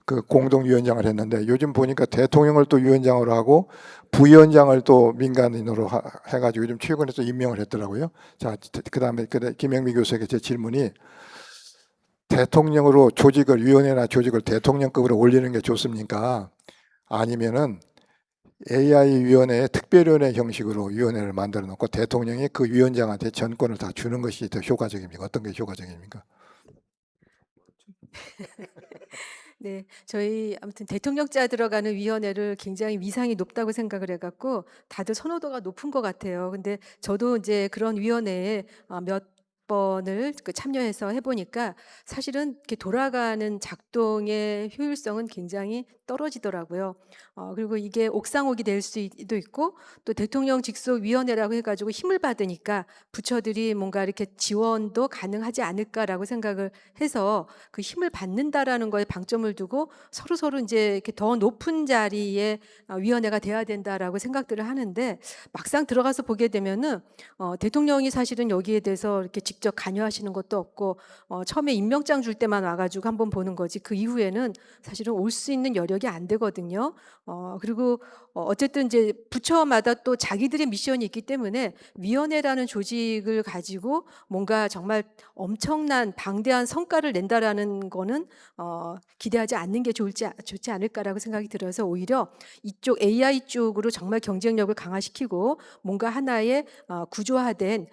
그 공동위원장을 했는데 요즘 보니까 대통령을 또 위원장으로 하고 부위원장을 또 민간인으로 해가지고 요즘 최근에 또 임명을 했더라고요. 자, 그다음에 김영미 교수에게 제 질문이 대통령으로 위원회나 조직을 대통령급으로 올리는 게 좋습니까? 아니면은 AI 위원회의 특별위원회 형식으로 위원회를 만들어 놓고 대통령이 그 위원장한테 전권을 다 주는 것이 더 효과적입니까? 어떤 게 효과적입니까? 네, 저희 아무튼 대통령자 들어가는 위원회를 굉장히 위상이 높다고 생각을 해갖고 다들 선호도가 높은 것 같아요. 근데 저도 이제 그런 위원회에 몇 번을 참여해서 해보니까 사실은 이렇게 돌아가는 작동의 효율성은 굉장히 떨어지더라고요. 그리고 이게 옥상옥이 될 수도 있고 또 대통령 직속 위원회라고 해가지고 힘을 받으니까 부처들이 뭔가 이렇게 지원도 가능하지 않을까라고 생각을 해서 그 힘을 받는다라는 거에 방점을 두고 서로 이제 이렇게 더 높은 자리에 위원회가 돼야 된다라고 생각들을 하는데 막상 들어가서 보게 되면은 대통령이 사실은 여기에 대해서 이렇게 직접 관여하시는 것도 없고 처음에 임명장 줄 때만 와가지고 한번 보는 거지 그 이후에는 사실은 올 수 있는 여력이 안 되거든요. 그리고 어쨌든 이제 부처마다 또 자기들의 미션이 있기 때문에 위원회라는 조직을 가지고 뭔가 정말 엄청난 방대한 성과를 낸다라는 거는 기대하지 않는 게 좋지 않을까라고 생각이 들어서 오히려 이쪽 AI 쪽으로 정말 경쟁력을 강화시키고 뭔가 하나의 구조화된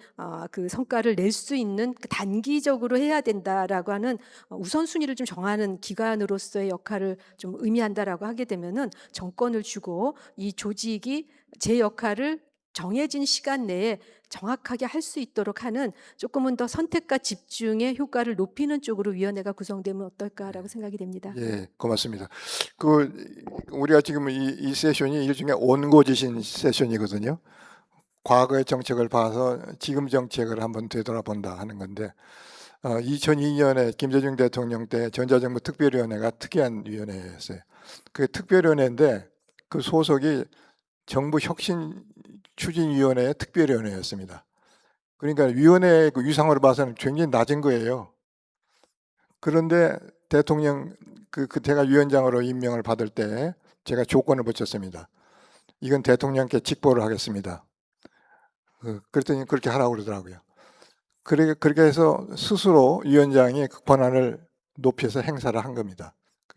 그 성과를 낼 수 있는 단기적으로 해야 된다라고 하는 우선순위를 좀 정하는 기관으로서의 역할을 좀 의미한다라고 하게 되면은 정권을 주고 이 조직이 제 역할을 정해진 시간 내에 정확하게 할 수 있도록 하는 조금은 더 선택과 집중의 효과를 높이는 쪽으로 위원회가 구성되면 어떨까라고 생각이 됩니다. 예, 고맙습니다. 우리가 지금 이 세션이 일종의 온고지신 세션이거든요. 과거의 정책을 봐서 지금 정책을 한번 되돌아본다 하는 건데 2002년에 김대중 대통령 때 전자정부 특별위원회가 특이한 위원회였어요. 그 특별위원회인데 그 소속이 정부 혁신 추진위원회의 특별위원회였습니다. 그러니까 위원회의 그 위상으로 봐서는 굉장히 낮은 거예요. 그런데 대통령 제가 위원장으로 임명을 받을 때 제가 조건을 붙였습니다. 이건 대통령께 직보를 하겠습니다. 그랬더니 그렇게 하라고 그러더라고요. 그렇게 해서 스스로 위원장이 그 권한을 높여서 행사를 한 겁니다.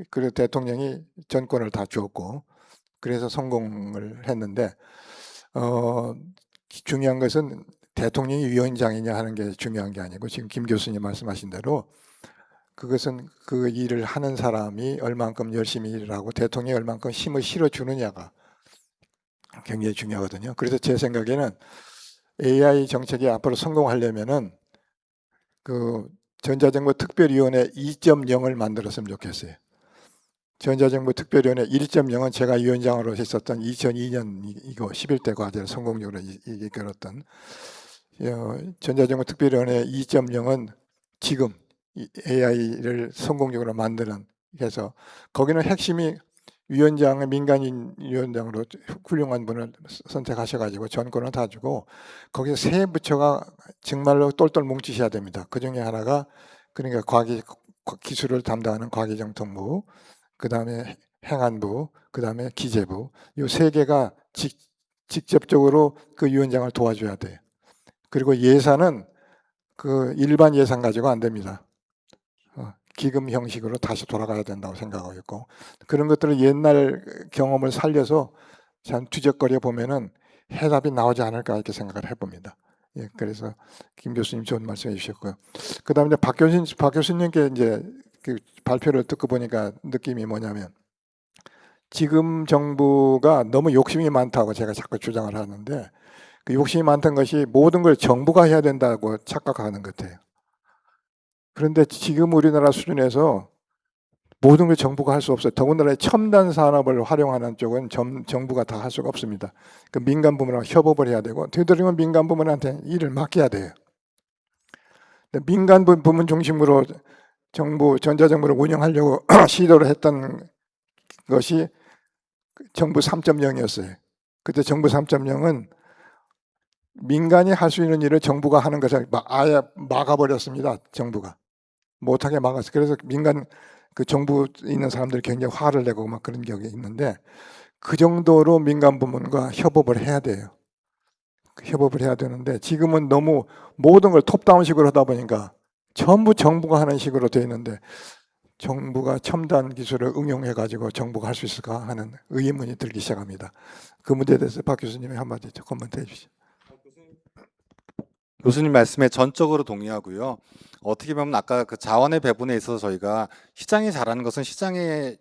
그래서 대통령이 전권을 다 주었고 그래서 성공을 했는데 중요한 것은 대통령이 위원장이냐 하는 게 중요한 게 아니고 지금 김 교수님 말씀하신 대로 그것은 그 일을 하는 사람이 얼만큼 열심히 일을 하고 대통령이 얼만큼 힘을 실어주느냐가 굉장히 중요하거든요. 그래서 제 생각에는 AI 정책이 앞으로 성공하려면은 그 전자정부 특별위원회 2.0을 만들었으면 좋겠어요. 전자정부 특별위원회 1.0은 제가 위원장으로 했었던 2002년 이거 11대 과제를 성공적으로 이끌었던 전자정부 특별위원회 2.0은 지금 AI를 성공적으로 만드는 해서 거기는 핵심이 위원장의 민간인 위원장으로 훌륭한 분을 선택하셔가지고 전권을 다 주고 거기서 세 부처가 정말로 똘똘 뭉치셔야 됩니다. 그 중에 하나가 그러니까 기술을 담당하는 과기정통부, 그 다음에 행안부, 그 다음에 기재부 이 세 개가 직접적으로 그 위원장을 도와줘야 돼요. 그리고 예산은 그 일반 예산 가지고 안 됩니다. 기금 형식으로 다시 돌아가야 된다고 생각하고 있고 그런 것들을 옛날 경험을 살려서 참 뒤적거려 보면은 해답이 나오지 않을까 이렇게 생각을 해봅니다. 예, 그래서 김 교수님 좋은 말씀해 주셨고요. 그다음에 박 교수님께 이제 그 발표를 듣고 보니까 느낌이 뭐냐면 지금 정부가 너무 욕심이 많다고 제가 자꾸 주장을 하는데 그 욕심이 많던 것이 모든 걸 정부가 해야 된다고 착각하는 것 같아요. 그런데 지금 우리나라 수준에서 모든 걸 정부가 할 수 없어요. 더군다나 첨단 산업을 활용하는 쪽은 정부가 다 할 수가 없습니다. 그 민간 부문하고 협업을 해야 되고 되도록이면 민간 부문한테 일을 맡겨야 돼요. 민간 부문 중심으로 전자정부를 운영하려고 시도를 했던 것이 정부 3.0이었어요. 그때 정부 3.0은 민간이 할 수 있는 일을 정부가 하는 것을 아예 막아버렸습니다. 정부가. 못하게 막았어요. 그래서 민간 그 정부 있는 사람들이 굉장히 화를 내고 막 그런 격이 있는데 그 정도로 민간 부문과 협업을 해야 돼요. 협업을 해야 되는데 지금은 너무 모든 걸 톱다운식으로 하다 보니까 전부 정부가 하는 식으로 되어 있는데 정부가 첨단 기술을 응용해 가지고 정부가 할 수 있을까 하는 의문이 들기 시작합니다. 그 문제에 대해서 박 교수님이 한마디 코멘트 해주시죠. 교수님 말씀에 전적으로 동의하고요. 어떻게 보면 아까 그 자원의 배분에 있어서 저희가 시장이 잘하는 것은 시장에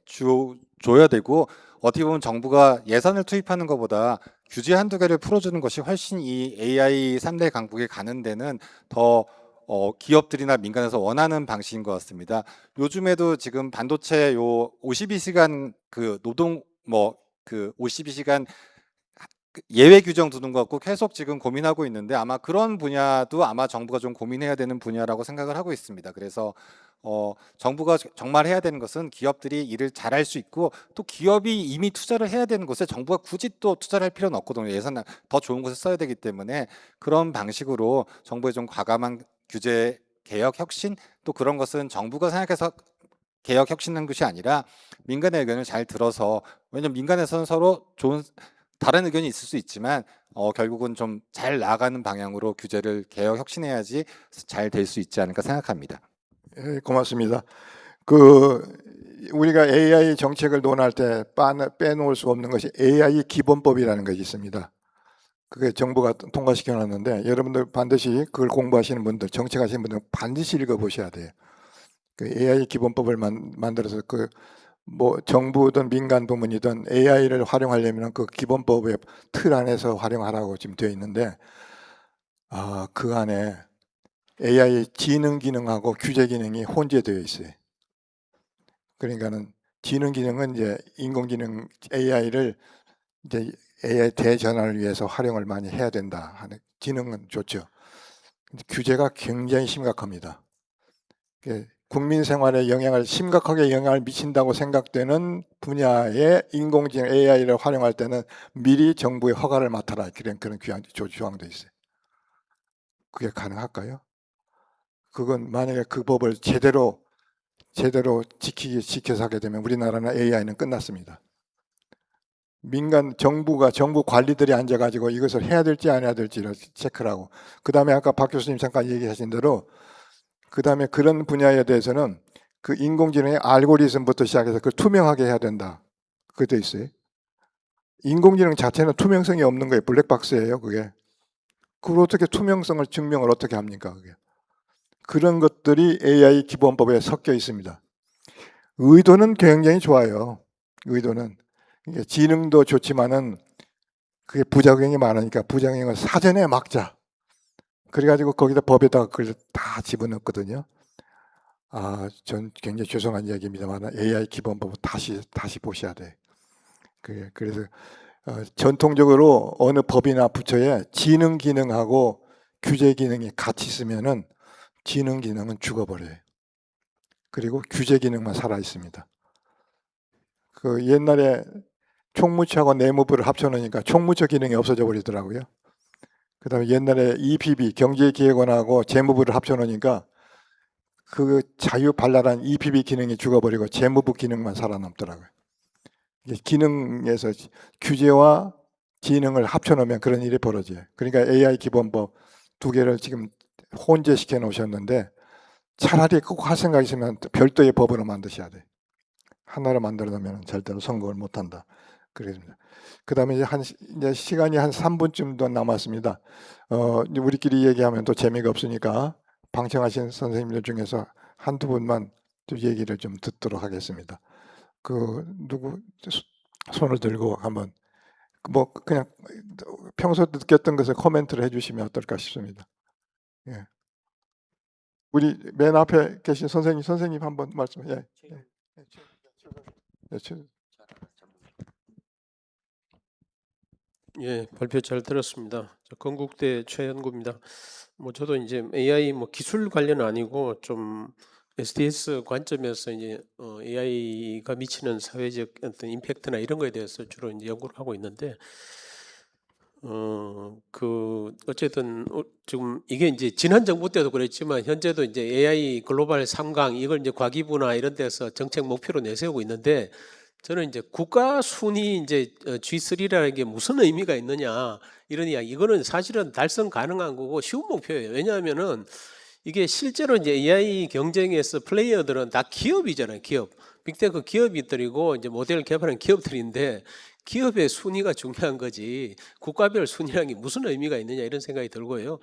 줘야 되고 어떻게 보면 정부가 예산을 투입하는 것보다 규제 한두 개를 풀어주는 것이 훨씬 이 AI 3대 강국에 가는 데는 더 기업들이나 민간에서 원하는 방식인 것 같습니다. 요즘에도 지금 반도체 요 52시간 그 노동 그 52시간 예외 규정 두는 것 같고 계속 지금 고민하고 있는데 아마 그런 분야도 아마 정부가 좀 고민해야 되는 분야라고 생각을 하고 있습니다. 그래서 정부가 정말 해야 되는 것은 기업들이 일을 잘할 수 있고 또 기업이 이미 투자를 해야 되는 곳에 정부가 굳이 또 투자를 할 필요는 없거든요. 예산 더 좋은 곳에 써야 되기 때문에 그런 방식으로 정부의 좀 과감한 규제 개혁 혁신 또 그런 것은 정부가 생각해서 개혁 혁신하는 것이 아니라 민간의 의견을 잘 들어서 왜냐하면 민간에서는 서로 좋은 다른 의견이 있을 수 있지만 결국은 좀 잘 나아가는 방향으로 규제를 개혁 혁신해야지 잘 될 수 있지 않을까 생각합니다. 예, 고맙습니다. 우리가 AI 정책을 논할 때 빼놓을 수 없는 것이 AI 기본법이라는 것이 있습니다. 그게 정부가 통과시켜 놨는데 여러분들 반드시 그걸 공부하시는 분들, 정책하시는 분들 반드시 읽어보셔야 돼요. 그 AI 기본법을 만들어서 정부든 민간 부문이든 AI를 활용하려면 그 기본법의 틀 안에서 활용하라고 지금 되어 있는데 그 안에 AI 지능 기능하고 규제 기능이 혼재되어 있어요. 그러니까는 지능 기능은 이제 인공지능 AI를 이제 AI 대전환을 위해서 활용을 많이 해야 된다 하는 지능은 좋죠. 규제가 굉장히 심각합니다. 국민 생활에 심각하게 영향을 미친다고 생각되는 분야의 인공지능 AI를 활용할 때는 미리 정부의 허가를 맡아라 그런 조항도 있어요. 그게 가능할까요? 그건 만약에 그 법을 제대로 지켜서 하게 되면 우리나라는 AI는 끝났습니다. 정부 관리들이 앉아가지고 이것을 해야 될지 안 해야 될지를 체크를 하고 그 다음에 아까 박 교수님 잠깐 얘기하신 대로 그 다음에 그런 분야에 대해서는 그 인공지능의 알고리즘부터 시작해서 그걸 투명하게 해야 된다. 그게 돼 있어요. 인공지능 자체는 투명성이 없는 거예요. 블랙박스예요, 그게. 그걸 어떻게 투명성을 증명을 어떻게 합니까, 그게. 그런 것들이 AI 기본법에 섞여 있습니다. 의도는 굉장히 좋아요. 의도는. 이게 지능도 좋지만은 그게 부작용이 많으니까 부작용을 사전에 막자. 그래가지고 거기다 법에다가 그걸 다 집어넣거든요. 전 굉장히 죄송한 이야기입니다만 AI 기본법을 다시 보셔야 돼. 그래서 전통적으로 어느 법이나 부처에 지능 기능하고 규제 기능이 같이 있으면은 지능 기능은 죽어버려요. 그리고 규제 기능만 살아 있습니다. 그 옛날에 총무처하고 내무부를 합쳐놓으니까 총무처 기능이 없어져 버리더라고요. 그다음에 옛날에 EPB 경제기획원하고 재무부를 합쳐놓으니까 그 자유발랄한 EPB 기능이 죽어버리고 재무부 기능만 살아남더라고요. 이게 기능에서 규제와 지능을 합쳐놓으면 그런 일이 벌어져요. 그러니까 AI 기본법 두 개를 지금 혼재시켜 놓으셨는데 차라리 꼭 할 생각 있으면 별도의 법으로 만드셔야 돼요. 하나로 만들어 놓으면 절대로 성공을 못한다. 그랬습니다. 그다음에 이제 시간이 한 3분쯤 더 남았습니다. 이제 우리끼리 얘기하면 또 재미가 없으니까 방청하신 선생님들 중에서 한두 분만 또 얘기를 좀 듣도록 하겠습니다. 그 누구 손을 들고 한번 뭐 그냥 평소 느꼈던 것을 코멘트를 해주시면 어떨까 싶습니다. 예. 우리 맨 앞에 계신 선생님 한번 말씀해. 예. 예, 발표 잘 들었습니다. 건국대 최현구입니다. 뭐 저도 이제 AI 뭐 기술 관련은 아니고 좀 SDS 관점에서 이제 AI가 미치는 사회적 어떤 임팩트나 이런 거에 대해서 주로 이제 연구를 하고 있는데 어쨌든 지금 이게 이제 지난 정부 때도 그랬지만 현재도 이제 AI 글로벌 3강 이걸 이제 과기부나 이런 데서 정책 목표로 내세우고 있는데 저는 이제 국가 순위 이제 G3라는 게 무슨 의미가 있느냐 이런 이야기. 이거는 사실은 달성 가능한 거고 쉬운 목표예요. 왜냐하면은 이게 실제로 이제 AI 경쟁에서 플레이어들은 다 기업이잖아요. 기업. 빅테크 기업들이고 이제 모델 개발하는 기업들인데 기업의 순위가 중요한 거지 국가별 순위라는 게 무슨 의미가 있느냐 이런 생각이 들고요.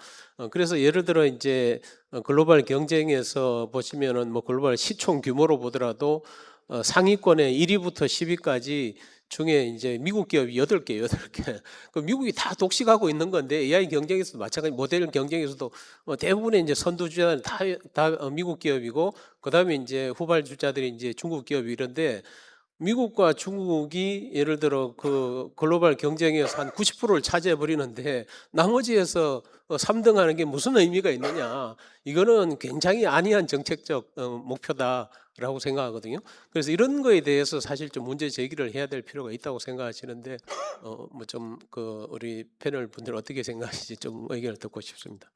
그래서 예를 들어 이제 글로벌 경쟁에서 보시면은 뭐 글로벌 시총 규모로 보더라도 상위권의 1위부터 10위까지 중에 이제 미국 기업이 8개. 그 미국이 다 독식하고 있는 건데 AI 경쟁에서도 마찬가지 모델 경쟁에서도 대부분의 이제 선두주자는 다 미국 기업이고 그다음에 이제 후발주자들이 이제 중국 기업이 이런데 미국과 중국이 예를 들어 그 글로벌 경쟁에서 한 90%를 차지해 버리는데 나머지에서 3등 하는 게 무슨 의미가 있느냐. 이거는 굉장히 안이한 정책적 목표다라고 생각하거든요. 그래서 이런 거에 대해서 사실 좀 문제 제기를 해야 될 필요가 있다고 생각하시는데 뭐 좀 그 우리 패널 분들 어떻게 생각하시지 좀 의견을 듣고 싶습니다.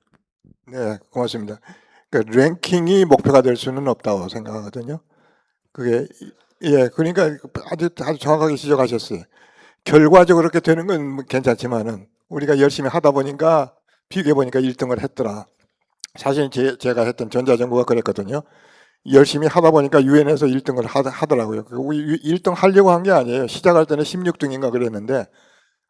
네, 고맙습니다. 그 랭킹이 목표가 될 수는 없다고 생각하거든요. 그게 예, 그러니까 아주 정확하게 지적하셨어요. 결과적으로 그렇게 되는 건 괜찮지만은 우리가 열심히 하다 보니까 비교해 보니까 1등을 했더라. 사실 제가 했던 전자정부가 그랬거든요. 열심히 하다 보니까 유엔에서 1등을 하더라고요. 1등 하려고 한 게 아니에요. 시작할 때는 16등인가 그랬는데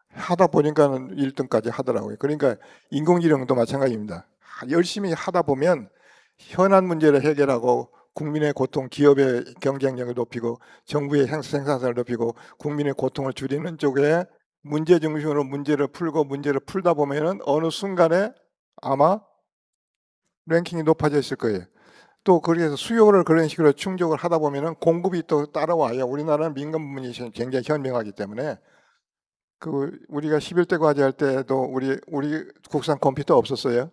하다 보니까는 1등까지 하더라고요. 그러니까 인공지능도 마찬가지입니다. 열심히 하다 보면 현안 문제를 해결하고 국민의 고통, 기업의 경쟁력을 높이고 정부의 생산성을 높이고 국민의 고통을 줄이는 쪽에 문제 중심으로 문제를 풀고 문제를 풀다 보면은 어느 순간에 아마 랭킹이 높아져 있을 거예요. 또 그래서 수요를 그런 식으로 충족을 하다 보면은 공급이 또 따라와요. 우리나라는 민간 부문이 굉장히 현명하기 때문에 그 우리가 11대 과제할 때도 우리 국산 컴퓨터 없었어요.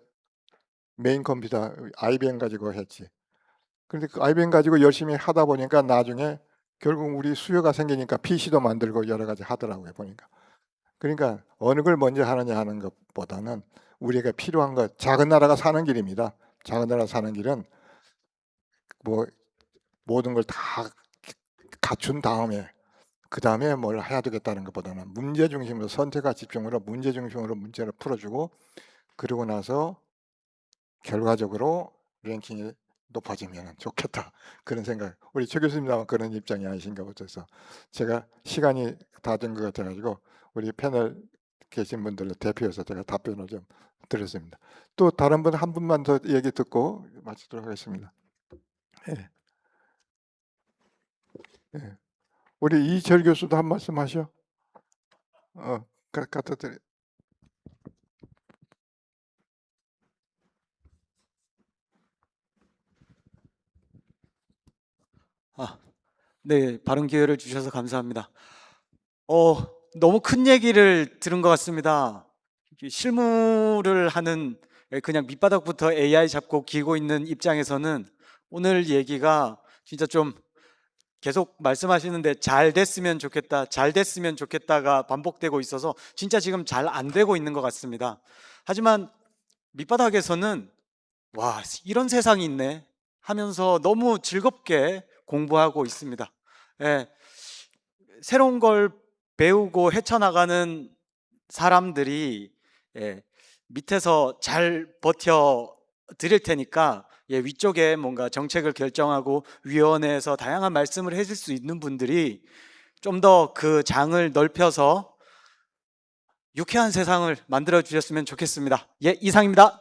메인 컴퓨터 IBM 가지고 했지. 그런데 그 IBM 가지고 열심히 하다 보니까 나중에 결국 우리 수요가 생기니까 PC도 만들고 여러 가지 하더라고요 보니까. 그러니까 어느 걸 먼저 하느냐 하는 것보다는 우리가 필요한 것, 작은 나라가 사는 길입니다. 작은 나라 사는 길은 뭐 모든 걸 다 갖춘 다음에 그 다음에 뭘 해야 되겠다는 것보다는 문제 중심으로 선택과 집중으로 문제 중심으로 문제를 풀어주고 그러고 나서 결과적으로 랭킹이 높아지면 좋겠다 그런 생각. 우리 최 교수님 아마 그런 입장이 아니신가 보셔서 제가 시간이 다 된 것 같아가지고 우리 패널 계신 분들을 대표해서 제가 답변을 좀 드렸습니다. 또 다른 분 한 분만 더 얘기 듣고 마치도록 하겠습니다. 예. 예. 우리 이철 교수도 한 말씀 하셔. 갖다 드려. 네, 바른 기회를 주셔서 감사합니다. 너무 큰 얘기를 들은 것 같습니다. 실무를 하는 그냥 밑바닥부터 AI 잡고 기고 있는 입장에서는 오늘 얘기가 진짜 좀 계속 말씀하시는데 잘 됐으면 좋겠다, 잘 됐으면 좋겠다가 반복되고 있어서 진짜 지금 잘 안 되고 있는 것 같습니다. 하지만 밑바닥에서는 와, 이런 세상이 있네 하면서 너무 즐겁게 공부하고 있습니다. 예, 새로운 걸 배우고 헤쳐나가는 사람들이 밑에서 잘 버텨 드릴 테니까 위쪽에 뭔가 정책을 결정하고 위원회에서 다양한 말씀을 해줄 수 있는 분들이 좀 더 그 장을 넓혀서 유쾌한 세상을 만들어 주셨으면 좋겠습니다. 이상입니다.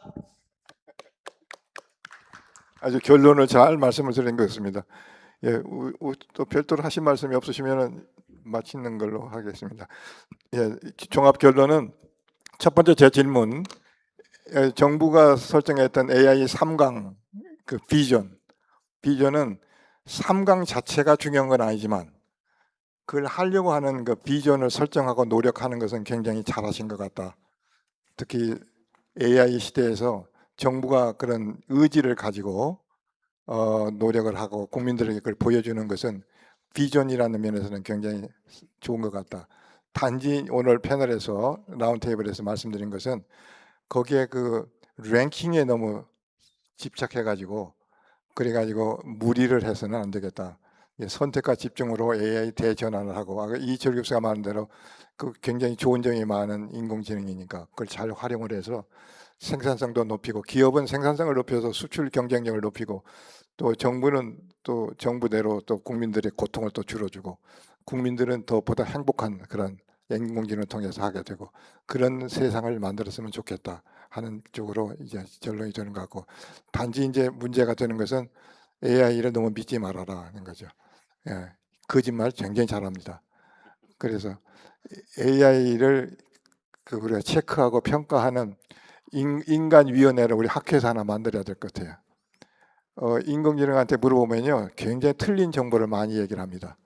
아주 결론을 잘 말씀을 드린 것 같습니다. 또 별도로 하신 말씀이 없으시면 마치는 걸로 하겠습니다. 종합 결론은 첫 번째 제 질문, 정부가 설정했던 AI 3강 그 비전은 3강 자체가 중요한 건 아니지만 그걸 하려고 하는 그 비전을 설정하고 노력하는 것은 굉장히 잘하신 것 같다. 특히 AI 시대에서 정부가 그런 의지를 가지고 노력을 하고 국민들에게 그걸 보여주는 것은 비전이라는 면에서는 굉장히 좋은 것 같다. 단지 오늘 패널에서 라운드테이블에서 말씀드린 것은 거기에 그 랭킹에 너무 집착해가지고 그래가지고 무리를 해서는 안 되겠다. 선택과 집중으로 AI 대전환을 하고 아까 이철 교수가 말한 대로 그 굉장히 좋은 점이 많은 인공지능이니까 그걸 잘 활용을 해서 생산성도 높이고 기업은 생산성을 높여서 수출 경쟁력을 높이고 또 정부는 또 정부대로 또 국민들의 고통을 또 줄여주고 국민들은 더 보다 행복한 그런 인공지능을 통해서 하게 되고 그런 세상을 만들었으면 좋겠다 하는 쪽으로 이제 결론이 되는 것 같고 단지 이제 문제가 되는 것은 AI를 너무 믿지 말아라 하는 거죠. 거짓말 굉장히 잘합니다. 그래서 AI를 우리가 체크하고 평가하는 인간위원회를 우리 학회에서 하나 만들어야 될 것 같아요. 인공지능한테 물어보면요 굉장히 틀린 정보를 많이 얘기를 합니다.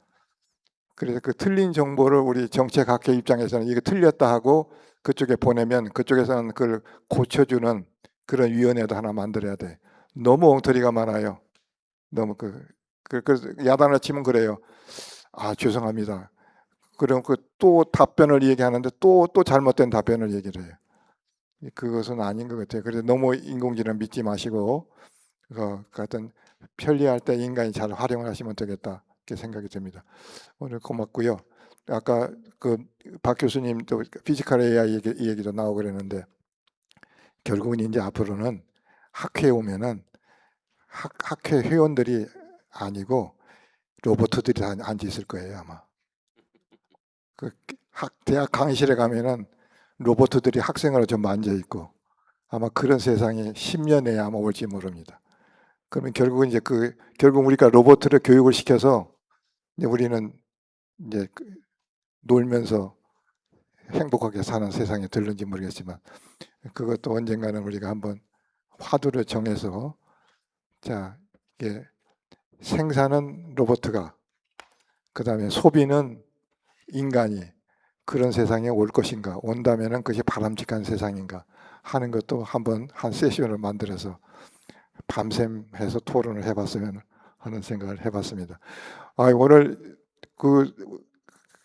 그래서 그 틀린 정보를 우리 정책학회 입장에서는 이거 틀렸다 하고 그쪽에 보내면 그쪽에서는 그걸 고쳐주는 그런 위원회도 하나 만들어야 돼. 너무 엉터리가 많아요. 너무 그래서 야단을 치면 그래요. 아 죄송합니다. 그럼 또 답변을 얘기하는데 또 잘못된 답변을 얘기를 해요. 그것은 아닌 것 같아요. 그래서 너무 인공지능 믿지 마시고 같은 편리할 때 인간이 잘 활용을 하시면 되겠다 이렇게 생각이 듭니다. 오늘 고맙고요. 아까 박 교수님도 피지컬 AI 얘기도 나오고 그랬는데 결국은 이제 앞으로는 학회에 오면은 학회 회원들이 아니고 로봇들이 다 앉아 있을 거예요 아마. 대학 강의실에 가면은 로봇들이 학생으로 좀 앉아 있고 아마 그런 세상이 10년 내에 아마 올지 모릅니다. 그러면 결국은 이제 결국 우리가 로봇을 교육을 시켜서 이제 우리는 이제 놀면서 행복하게 사는 세상에 들는지 모르겠지만 그것도 언젠가는 우리가 한번 화두를 정해서 자 이게 생산은 로봇가 그다음에 소비는 인간이 그런 세상에 올 것인가 온다면은 그것이 바람직한 세상인가 하는 것도 한번 한 세션을 만들어서 밤샘 해서 토론을 해봤으면 하는 생각을 해봤습니다. 오늘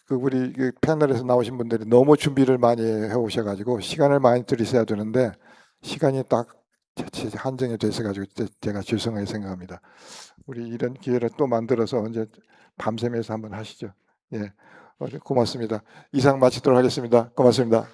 우리 패널에서 나오신 분들이 너무 준비를 많이 해오셔가지고 시간을 많이 들이셔야 되는데 시간이 딱 한정이 돼서가지고 제가 죄송하게 생각합니다. 우리 이런 기회를 또 만들어서 언제 밤샘에서 한번 하시죠. 고맙습니다. 이상 마치도록 하겠습니다. 고맙습니다.